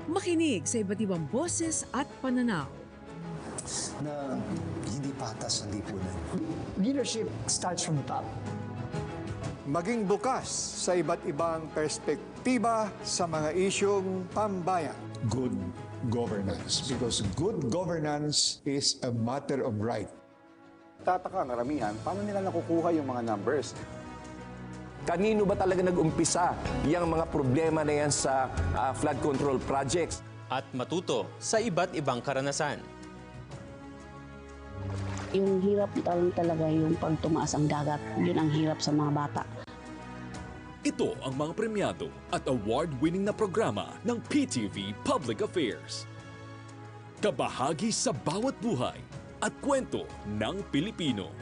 Makinig sa iba't ibang boses at pananaw. Na hindi patas ang lipunan. Leadership starts from the top. Maging bukas sa iba't ibang perspektiba sa mga isyong pambayan. Good governance, because good governance is a matter of right. Tataka ang karamihan, paano nila nakukuha yung mga numbers? Kanino ba talaga nag-umpisa yung mga problema na yan sa flood control projects? At matuto sa iba't ibang karanasan. Yung hirap talaga yung pag tumaas ang dagat. Yun ang hirap sa mga bata. Ito ang mga premyado at award-winning na programa ng PTV Public Affairs. Kabahagi sa bawat buhay at kwento ng Pilipino.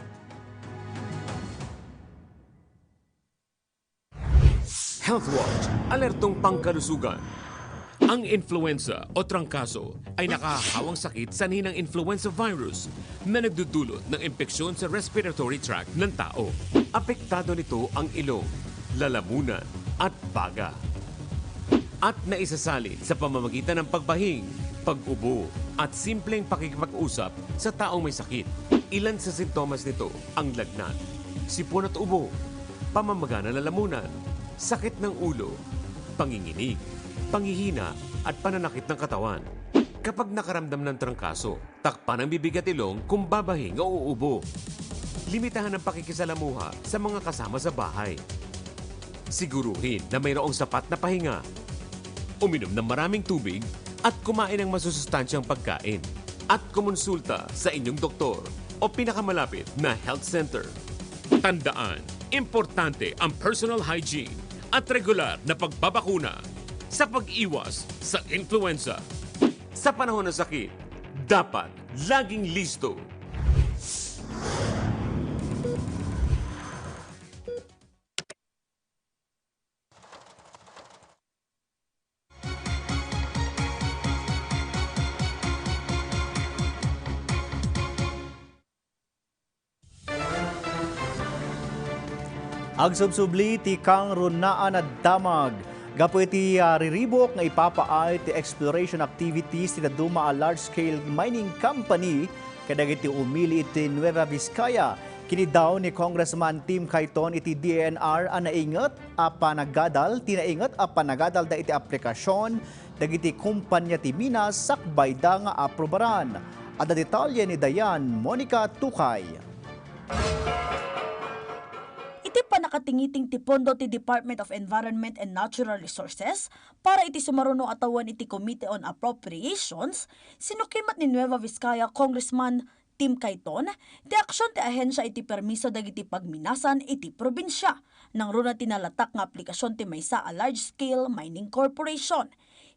HealthWatch, alertong pangkalusugan. Ang influenza o trangkaso ay nakahahawang sakit sanhi ng influenza virus na nagdudulot ng impeksyon sa respiratory tract ng tao. Apektado nito ang ilong, lalamunan at baga. At naisasalin sa pamamagitan ng pagbahing, pag-ubo at simpleng pakikipag-usap sa taong may sakit. Ilan sa sintomas nito ang lagnat, sipon at ubo, pamamaga ng lalamunan, sakit ng ulo, panginginig, panghihina at pananakit ng katawan. Kapag nakaramdam ng trangkaso, takpan ang bibig at ilong kung babahing o uubo. Limitahan ang pakikisalamuha sa mga kasama sa bahay. Siguruhin na mayroong sapat na pahinga. Uminom ng maraming tubig at kumain ng masusustansyang pagkain. At kumonsulta sa inyong doktor o pinakamalapit na health center. Tandaan, importante ang personal hygiene at regular na pagbabakuna sa pag-iwas sa influenza. Sa panahon ng sakit, dapat laging listo. Agsubsubli ti kang runaan at damag. Gapo iti riribok nga ipapaay ti exploration activities ti naduma a large-scale mining company kadagiti umili iti Nueva Vizcaya. Kini daw ni Congressman Tim Cayton iti DENR naingat a panagadal da iti aplikasyon dagiti kumpanya ti Minas sakbay da nga aprobaran. Ada detalye ni Dayan Monica Tukay. Iti pa nakatingiting ti pondo ti Department of Environment and Natural Resources para iti sumaruno atawan iti Committee on Appropriations, sinukimat ni Nueva Vizcaya Congressman Tim Cayton, ti aksyon ti ahensya iti permiso dagiti pagminasan iti probinsya, nang runa tinalatak nga aplikasyon ti maysa a large-scale mining corporation.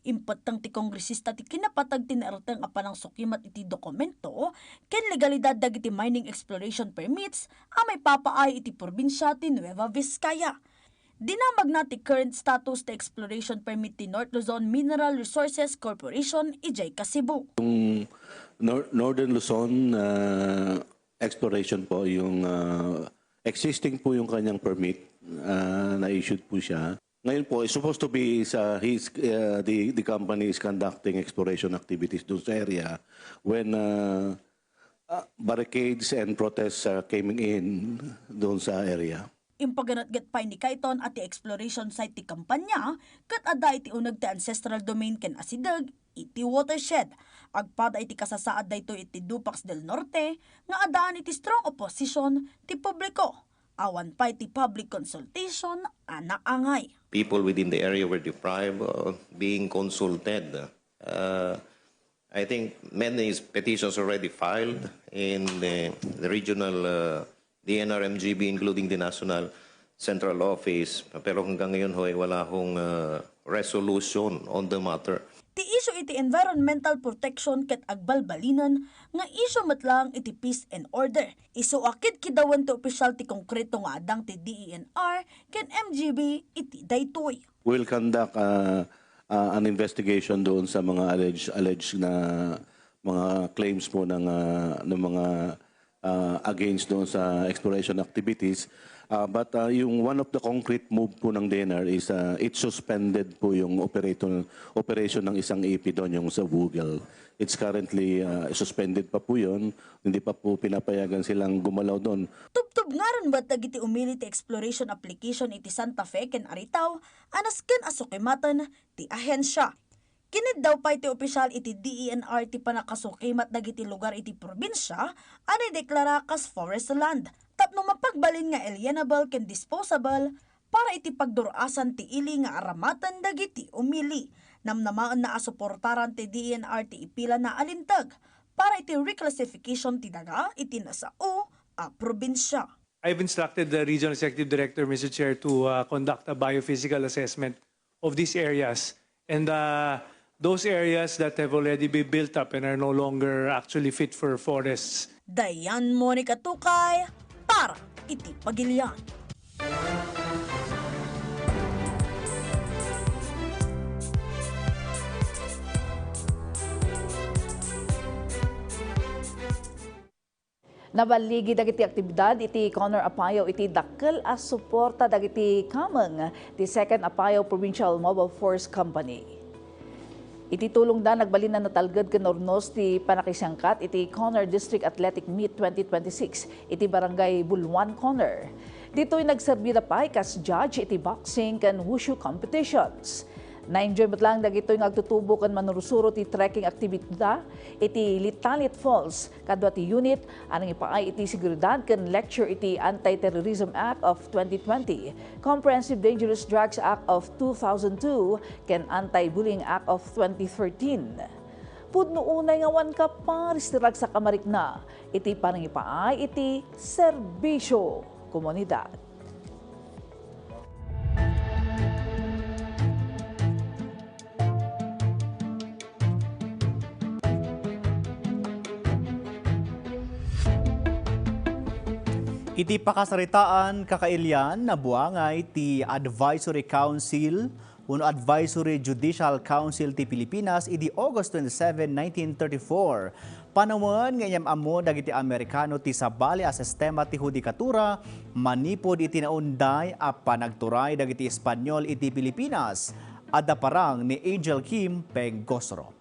Impatang ti kongresista ti kinapatag tinaerteng apanang sukimat iti dokumento ken legalidad dagiti mining exploration permits a may papaay iti probinsya ti Nueva Vizcaya. Dinamag na ti current status ti exploration permit ti North Luzon Mineral Resources Corporation ijay Cebu. Yung Northern Luzon exploration po yung existing po yung kanyang permit na issued po siya. Ngayon po, it's supposed to be the company is conducting exploration activities doon sa area when barricades and protests came in doon sa area. Impaganatgat pa ni Cayton at ti exploration site ti kampanya kat ada iti unag ti ancestral domain ken asidag iti watershed. Agpada iti kasasaad dayto iti Dupax del Norte nga adaan iti strong opposition ti publiko. Awan pa iti public consultation anak angay. People within the area were deprived of being consulted. I think many petitions already filed in the regional DNR-MGB, including the National Central Office. Pero hanggang ngayon wala hong resolution on the matter. Ti issue iti environmental protection ket agbalbalinan nga issue matlang iti peace and order. Isu akid kidawan ti opisyal ti konkreto nga adang ti DENR ken MGB iti daytoy. We'll conduct an investigation doon sa mga alleged na mga claims po ng mga against doon sa exploration activities. But yung one of the concrete move po ng DENR is it suspended po yung operation ng isang AP doon, yung sa Google. It's currently suspended pa po yun. Hindi pa po pinapayagan silang gumalaw doon. Tubtub nga ron ba't nagiti umili ti exploration application iti Santa Fe ken Aritaw, anas ken asukimatan ti ahensya. Kinid daw pa iti opisyal iti DENR ti panakasukimat dagiti lugar iti probinsya, anay deklara kas forest land. Tapno mapagbalin nga alienable ken disposable para iti pagdurasan ti ili nga aramatan dagiti umili. Namnamaan na asuportaran ti DENR ti ipila na alintag para iti reclassification ti daga iti nasao a probinsya. I've instructed the Regional Executive Director, Mr. Chair, to conduct a biophysical assessment of these areas. And those areas that have already been built up and are no longer actually fit for forests. Dayan Monica Tukay para iti Pagilian. Nabaligi dagiti aktibidad iti Connor Apayao iti dakkel as suporta dagiti kameng ti Second Apayao Provincial Mobile Force Company. Iti tulong da nagbalin na natalgad ken ornos ti panakisangkat iti Connor District Athletic Meet 2026 iti Barangay Bulwan Connor. Dito'y nagserbi na pa kas judge iti boxing ken wushu competitions. Na-enjoy matlang dagito'y nagtutubo ken manurusuro ti trekking activity iti Litalit Falls kadwa ti unit anang ipaay iti seguridad ken lecture iti Anti-Terrorism Act of 2020, Comprehensive Dangerous Drugs Act of 2002 ken Anti-Bullying Act of 2013. Pudno unay nga wan ka paristirag sa kamarikna iti panang ipaay iti serbisyo komunidad. Iti pakasaritaan kakailyan na buangay ti Advisory Council uno Advisory Judicial Council ti Pilipinas idi August 27, 1934. Panawan ngayam amo dagiti Amerikano ti sabali a sistema ti hudikatura manipod iti naunday a panagturay dagiti Espanyol iti Pilipinas. Adda parang ni Angel Kim Pengosro.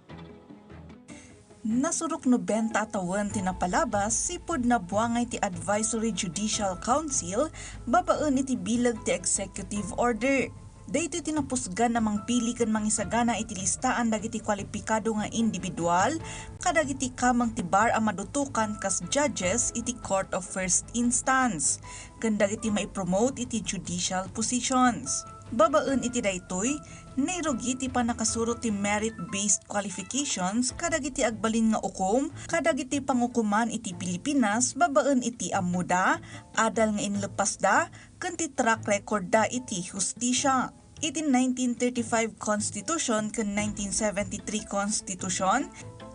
Nasurok 90 atawan tinapalabas sipod na buwangay ti Advisory Judicial Council babaen iti bilag ti executive order. Daytoy tinapusgan namang pili ken mangisagana iti listaan dagiti kwalipikado nga individual kadagiti kamang ti bar a madutukan kas judges iti Court of First Instance ken dagiti maipromote iti judicial positions. Babaen iti daytoy, nairugi ti panakasurot ti merit-based qualifications kadagiti agbalin nga ukom, kadagiti pangukuman iti Pilipinas, babaen iti amuda, adal nga inlepasda, ken ti track record da iti hustisya. Iti 1935 Constitution ken 1973 Constitution,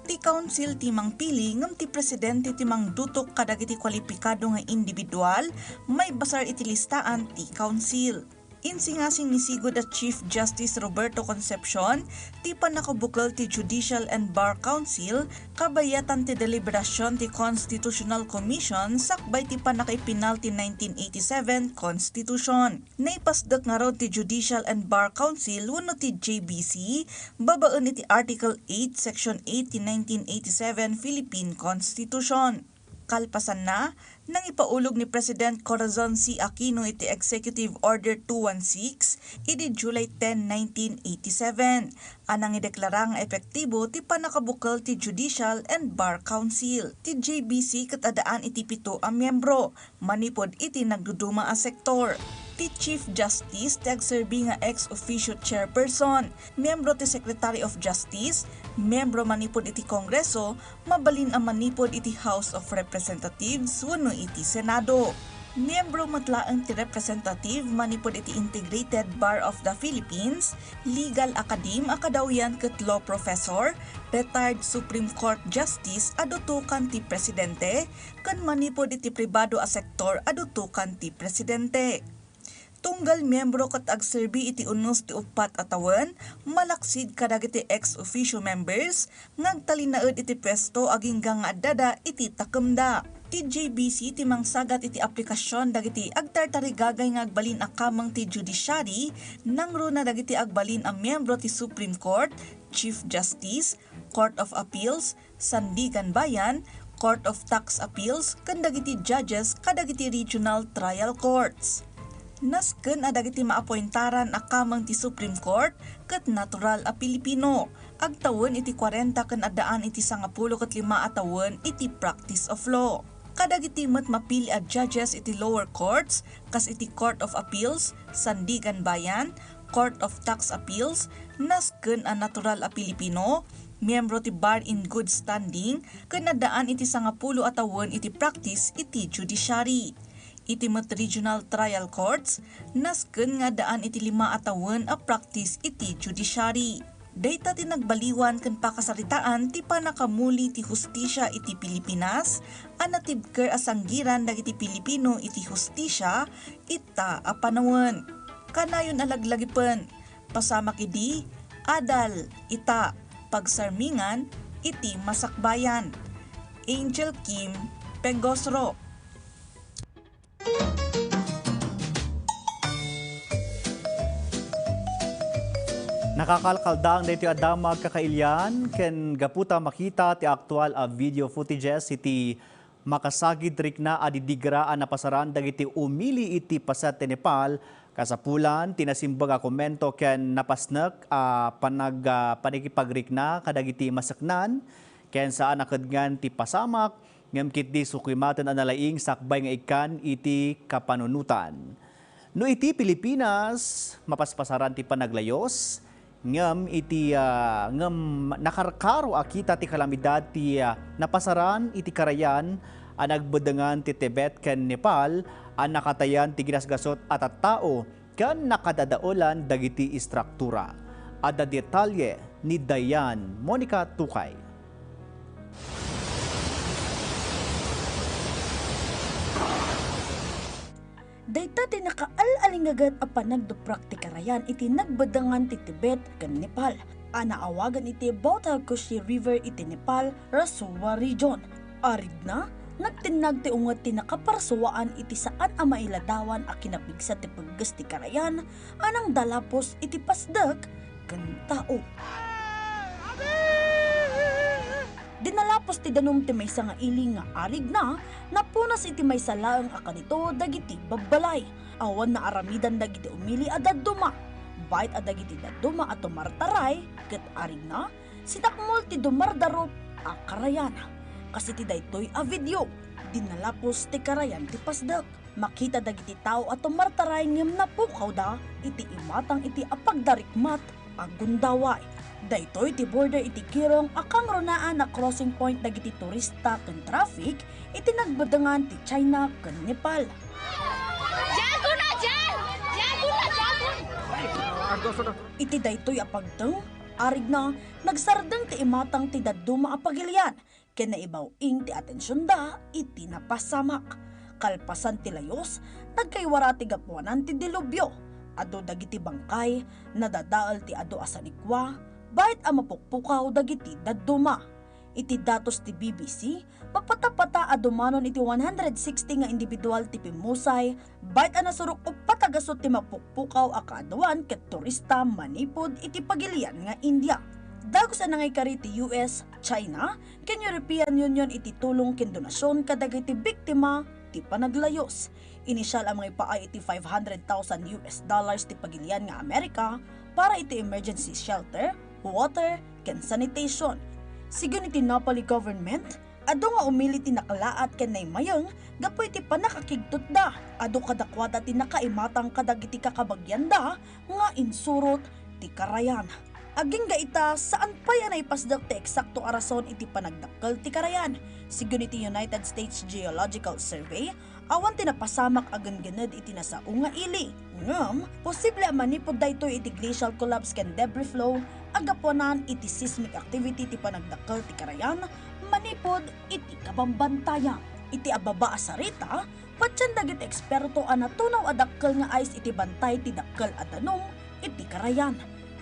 ti council ti mangpili ngem ti presidente ti mangdutok kadagiti kwalipikado nga individual, may basar iti listaan ti council. Insingasing nisigod at Chief Justice Roberto Concepcion, ti panakabukal ti Judicial and Bar Council, kabayatan ti deliberasyon ti Constitutional Commission, sakbay ti panakaipinal ti 1987 Constitution. Naipasdak nga raw ti Judicial and Bar Council, wano ti JBC, babaen iti Article 8, Section 8 ti 1987 Philippine Constitution. Kalpasan na, nang ipaulog ni President Corazon C. Aquino iti Executive Order 216 iti July 10, 1987. Anang ideklara nga epektibo ti panakabukal ti Judicial and Bar Council. Ti JBC ket adaan iti 7 a miyembro, manipod iti nagduduma a sektor. Ti Chief Justice ti agserbi nga ex officio chairperson, miyembro ti Secretary of Justice, miyembro manipod iti Kongreso, mabalin ang manipod iti House of Representatives wenno iti Senado. Miyembro matlaang ti representative manipod iti Integrated Bar of the Philippines, Legal Academe akadawyan ket law professor, retired Supreme Court Justice adutukan ti presidente, ken manipod iti pribado a sektor adutukan ti presidente. Tunggal miyembro kat agserbi iti unos ti upat atawan, malaksid kadagiti ex officio members, ngagtalinaed iti pwesto aging nga addada iti takemda. Ti JBC ti mangsagat iti aplikasyon dagiti agtartarigagay nga agbalin a kamang ti judiciary, nangro na dagiti agbalin a miyembro ti Supreme Court, Chief Justice, Court of Appeals, Sandigan Bayan, Court of Tax Appeals, ken dagiti judges kadagiti regional trial courts. Nasken adagiti maapointaran a kamang ti Supreme Court ket natural a Pilipino. Agtawon iti 40 ken addaan iti 95 atawon iti practice of law. Kadagiti met mapili a judges iti lower courts kas iti Court of Appeals, Sandigan Bayan, Court of Tax Appeals, nasken a natural a Pilipino, miyembro ti bar in good standing ken addaan iti 10 atawon iti practice iti judiciary. Iti met regional trial courts, nasken nga daan iti 5 atawon a practice iti judiciary. Dayta ti nagbaliwan ken pakasaritaan ti panakamuli ti hustisya iti Pilipinas, anatibker asanggiran dagiti Pilipino iti hustisya, ita a panawon. Kanayon alaglagipon, pasamak idi, adal, ita, pagsarmingan, iti masakbayan. Angel Kim Pengosro. Nakakalkaldang dito adamag kakailyan ken gaputa makita ti aktual a video footages iti makasagid rikna adidigraan na pasaran dagiti umili iti pasat ti Nepal kasapulan tinasimbag a komento ken napasnek a panikipagrikna kadagiti masaknan ken saan nakadngan ti pasamak ngem kit di sukimatan analaing sakbay nga ikan iti kapanunutan. No iti Pilipinas mapaspasaran ti panaglayos ngem iti ngem nakarkaro akita ti kalamidad ti napasaran iti karayan ang nagbedengan ti Tibet ken Nepal ang nakatayan ti ginasgasot at tao ken nakadadaolan dagiti istruktura. Ada detalye ni Dayan Monica Tukay. Dayta ti nakaal-alingagat a panagdupraktikarayan iti nagbadangan ti Tibet ken Nepal. Anaawagan iti Bautakushi River iti Nepal, Rasuwa Region. Arid na, nagtinag ti ungat ti nakaparsuwaan iti saan a mailadawan a kinapigsa ti paggas ti karayan, anang dalapos iti pasdag ken tao. Dinalapos ti danom ti maysa nga iling nga arig na, napunas iti maysa laeng a kanito dagiti babbalay. Awan na aramidan dagiti umili a dadduma. Bait a dagiti dadduma at tumartaray, ket arig na, sinakmol ti dumardarop a karayan. Kasi ti daytoy a video, dinalapos ti karayan ti pasdag. Makita dagiti tao at tumartaray ngem napukaw da, iti imatang iti apagdarikmat a gundaway. Daytoy ti border iti kirong akang runaan na crossing point dagiti turista ken traffic iti nagbadangan ti China ken Nepal. Iti daytoy apagteng arig na nagsardeng ti imatang ti dadduma a pagilian ken naibaw-ing ti atensyon da iti napasamak. Kalpasan ti layos nagkaywara ti gapuanan ti dilubyo. Ado dagiti bangkay nadadaal ti ado asanikwa. Bait ang mapukpukaw dagiti dadduma. Iti datos ti BBC, mapatapata adumanon iti 160 nga individual ti pimusay, bait ang nasurok o patagasot ti mapukpukaw a kaaduan ket turista manipod iti pagilian nga India. Dagos ang nangay ti US, China, ken European Union iti tulong ken donasyon kadagiti biktima ti panaglayos. Inisyal ang mga ipaay iti $500,000 ti pagilian nga Amerika para iti emergency shelter, water, ken sanitation. Sigun iti Napoli government, ado nga umili ti nakalaat ken naymayeng, gapoy ti panakakigtot da, ado kadakwada ti nakaimatang kadagiti kakabagyan da, nga insurot ti karayan. Aging gaita, saan pa yan ay pasdak ti eksakto arason iti panagdakkel ti karayan. Sigun iti United States Geological Survey, awan ti napasamak agan ganad iti nasao nga ili. Ngem, posible manipod daytoy iti glacial collapse ken debris flow, agaponan iti seismic activity ti panagdakkel ti karayan, manipod iti kabambantayan. Iti ababa asarita, patyan dagiti eksperto a natunaw adakkel nga ice iti bantay ti dakkel a danong iti karayan.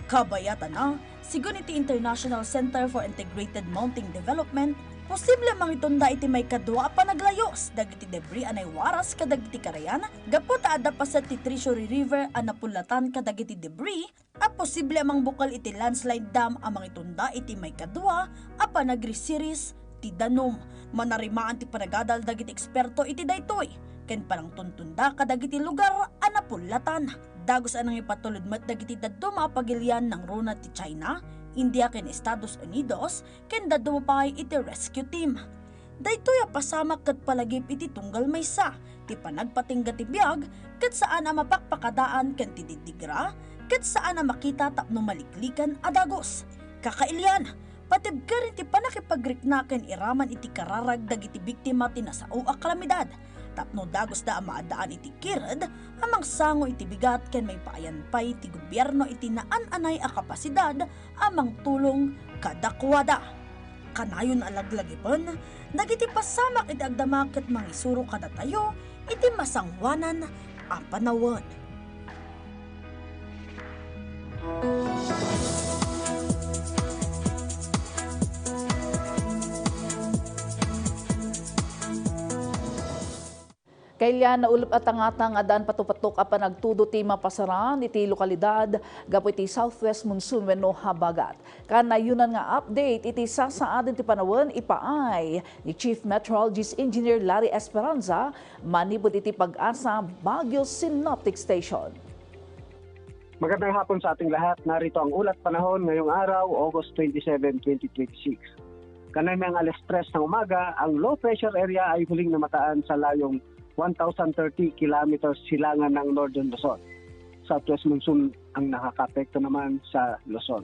Kabayatan na, sigun iti International Center for Integrated Mountain Development, posible mangitunda iti may kadwa panaglayos dagiti debris anay waras kadagiti karayan, gapot adda pasat ti Treasury River anapulatan kadagiti debris, at posible amang bukal iti landslide dam amang itunda iti may kadwa a panagri-series ti danom. Manarimaan ti panagadal dagiti eksperto iti daytoy, ken parang tuntunda kadagiti lugar anapulatan. Dagos anang ipatuludmat dagiti dadduma pagilian ng runa ti China, India ken Estados Unidos, ken dadduma pay iti rescue team. Daytoy a pasamak ket palagip iti tunggal maysa, ti panagpatingga ti biag, ket saan a mapakpakadaan ken ti didigra, ket saan a makita tapno maliklikan a dagos. Kakailian, patibkarin ti panakipagrikna ken iraman iti kararag dagiti biktima ti nasao a kalamidad. Tapno dagos da maadaan iti kirad, amang sango iti bigat ken may paayanpay ti gobyerno iti naan-anay a kapasidad amang tulong kadakwada. Kanayon alaglagipon, dagiti pasamak iti agdamak ket mangisuro kada tayo iti masangwanan a panawon. Kailan naulap at angatang adan patupatok a panagtudo ti mapasaran iti lokalidad gapo iti Southwest Monsoon wenno habagat. Kanayunan nga update iti sasaadin ti panawon ipaay ni Chief Meteorologist Engineer Larry Esperanza manipod iti Pag-asa Baguio Synoptic Station. Magandang hapon sa ating lahat. Narito ang ulat panahon ngayong araw, August 27, 2026. Kanay mga alas 3 ng umaga, ang low pressure area ay huling namataan sa layong 1,030 kilometers silangan ng Northern Luzon. Southwest Monsoon ang nakakapekto naman sa Luzon.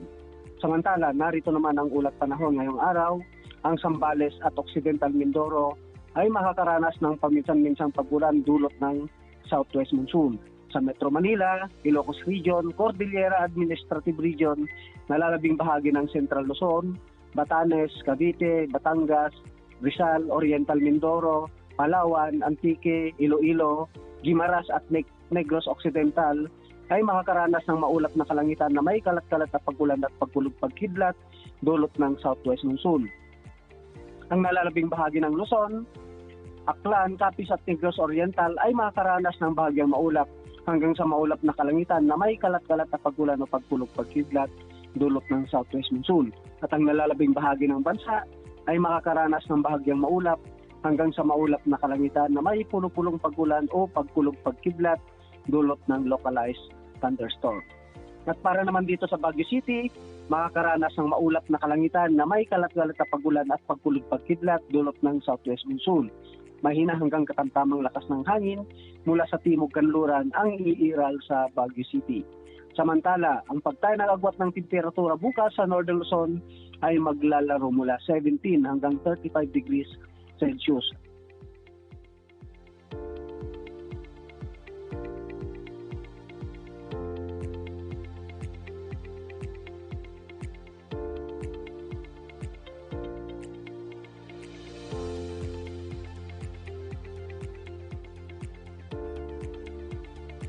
Samantala, narito naman ang ulat panahon ngayong araw, ang Zambales at Occidental Mindoro ay makakaranas ng paminsan-minsang pagulan dulot ng Southwest Monsoon. Sa Metro Manila, Ilocos Region, Cordillera Administrative Region, nalalabing bahagi ng Central Luzon, Batanes, Cavite, Batangas, Rizal, Oriental Mindoro, Palawan, Antique, Iloilo, Guimaras at Negros Occidental ay makakaranas ng maulap na kalangitan na may kalat-kalat na pagulan at pagkulog-pagkidlat dulot ng southwest monsoon. Ang nalalabing bahagi ng Luzon, Aklan, Capiz at Negros Oriental ay makakaranas ng bahagyang maulap hanggang sa maulap na kalangitan na may kalat-kalat na pagulan o pagkulog-pagkidlat dulot ng southwest monsoon. At ang nalalabing bahagi ng bansa ay makakaranas ng bahagyang maulap hanggang sa maulap na kalangitan na may puno-pulong pagulan o pagkulog-pagkidlat dulot ng localized thunderstorm. At para naman dito sa Baguio City, makakaranas ng maulap na kalangitan na may kalat-kalat na pagulan at pagkulog-pagkidlat dulot ng southwest monsoon. Mahina hanggang katamtamang lakas ng hangin mula sa timog kanluran ang iiral sa Baguio City. Samantala, ang pagtayo ng agwat ng temperatura bukas sa Northern Luzon ay maglalaro mula 17 hanggang 35 degrees Celsius.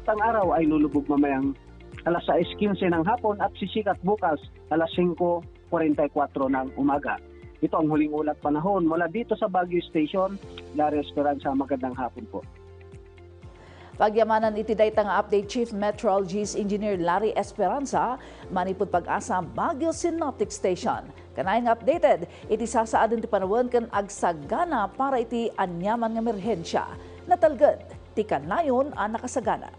Ang araw ay lulubog mamayang alas 6:15 ng hapon at sisikat bukas alas 5:44 ng umaga. Ito ang huling ulat panahon mula dito sa Baguio Station. Larry Esperanza, magandang hapon po. Pagyamanan iti dayta nga update Chief Meteorologist Engineer Larry Esperanza, manipod pag-asa Baguio Synoptic Station. Kanayang updated, iti sasaadon ti panawon ken agsagana para iti anyaman nga emerhensya. Natalged, ti kanayon ang nakasagana.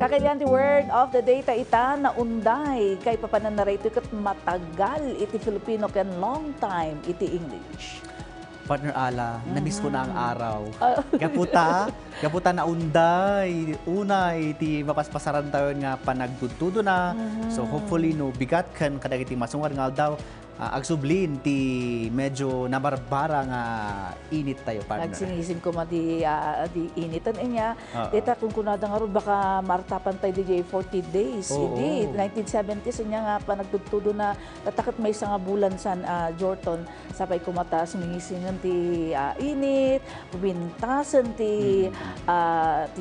Kakailan ti word of the day ta ita na unday kay papanan na rito kat matagal iti Filipino ken long time iti English. Partner Ala, na-miss ko na ang araw. Gaputa na unday, unay, iti mapaspasaran tayo nga panagtutudo na. So hopefully no, bigat kan kadagiti masungar nga daw, agsublin ti medyo nabarbara nga init tayo, partner. Nagsinisin ko di initan niya. Dita kung kunada nga ron, baka martapan tayo DJ 40 days. Hindi, 1970s niya nga pa nagtutudo na tatakot may isang bulan sa Jordan. Sapay kumata, sumingisingan ti init, pabintasan ti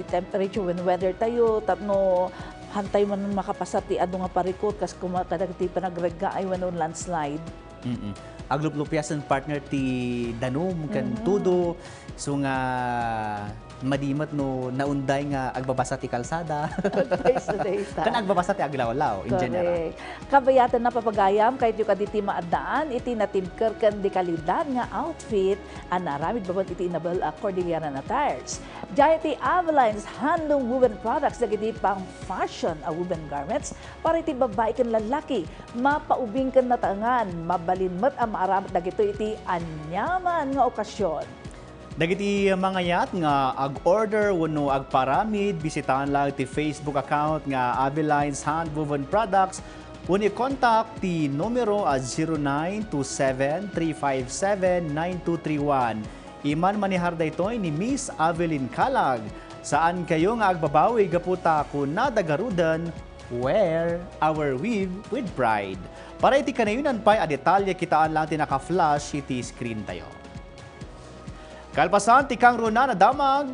temperature when weather tayo, tapno hantay man makapasat ti adu nga parikot kas kumakadag ti panagrega ay wanon landslide. Aglup-lupyasan partner ti danom kan tudo so nga madimat no naunday nga agbabasa ti kalsada. Kan agbabasa ti aglawlaw in general. Kabayatan na papagayam kahit yung kaditi maadaan iti natimker kan di kalidad nga outfit an naramid babad iti inabel Cordillera na tires. Jaya ti Aveline's handloom woven products dagiti pang fashion a woven garments para iti babae kan lalaki mapaubing kan natangan mabalinmet ang maaramit dagito iti anyaman nga okasyon. Dagiti mga yat nga ag-order wano agparamid, bisitahan lang ti Facebook account nga Aveline's Hand Woven Products. Wano i-contact ti numero 0927-357-9231. Iman manihar daytoy ni Miss Avelin Calag. Saan kayo nga agbabawi gaputa kung nadagarudan, wear our weave with pride. Para iti kanayunan pa'y detalye kitaan lang ti naka-flash iti screen tayo. Kalpasan ti kang runa na damag,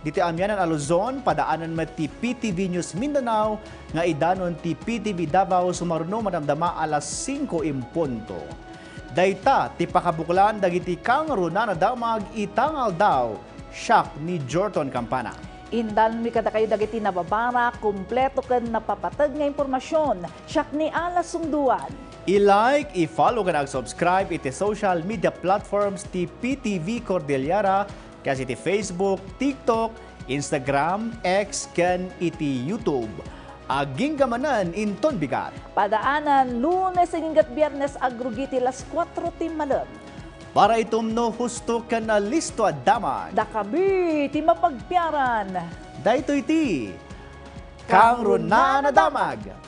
diti amyanan a Luzon, padaanan met ti PTV News Mindanao, nga idanon ti PTV Davao sumaruno madamdama alas 5:00 impunto. Dayta ti pakabuklan dagiti kang runa na damag itangal daw, shock ni Jorton Campana. Indan mi kada kayo dagiti nababara, kumpleto ken napapatag nga impormasyon, shock ni alas sungduan. I-like, i-follow ka subscribe iti social media platforms ti PTV Cordillera kasi iti Facebook, TikTok, Instagram, X, ken iti YouTube. Aging gamanan inton bigat. Padaanan Lunes hinggat Biyernes agrugiti las 4 ti malam. Para itumno husto ka na listo at damag. Dakabi ti mapagpiaran. Daytoy ti Kang Runa na damag.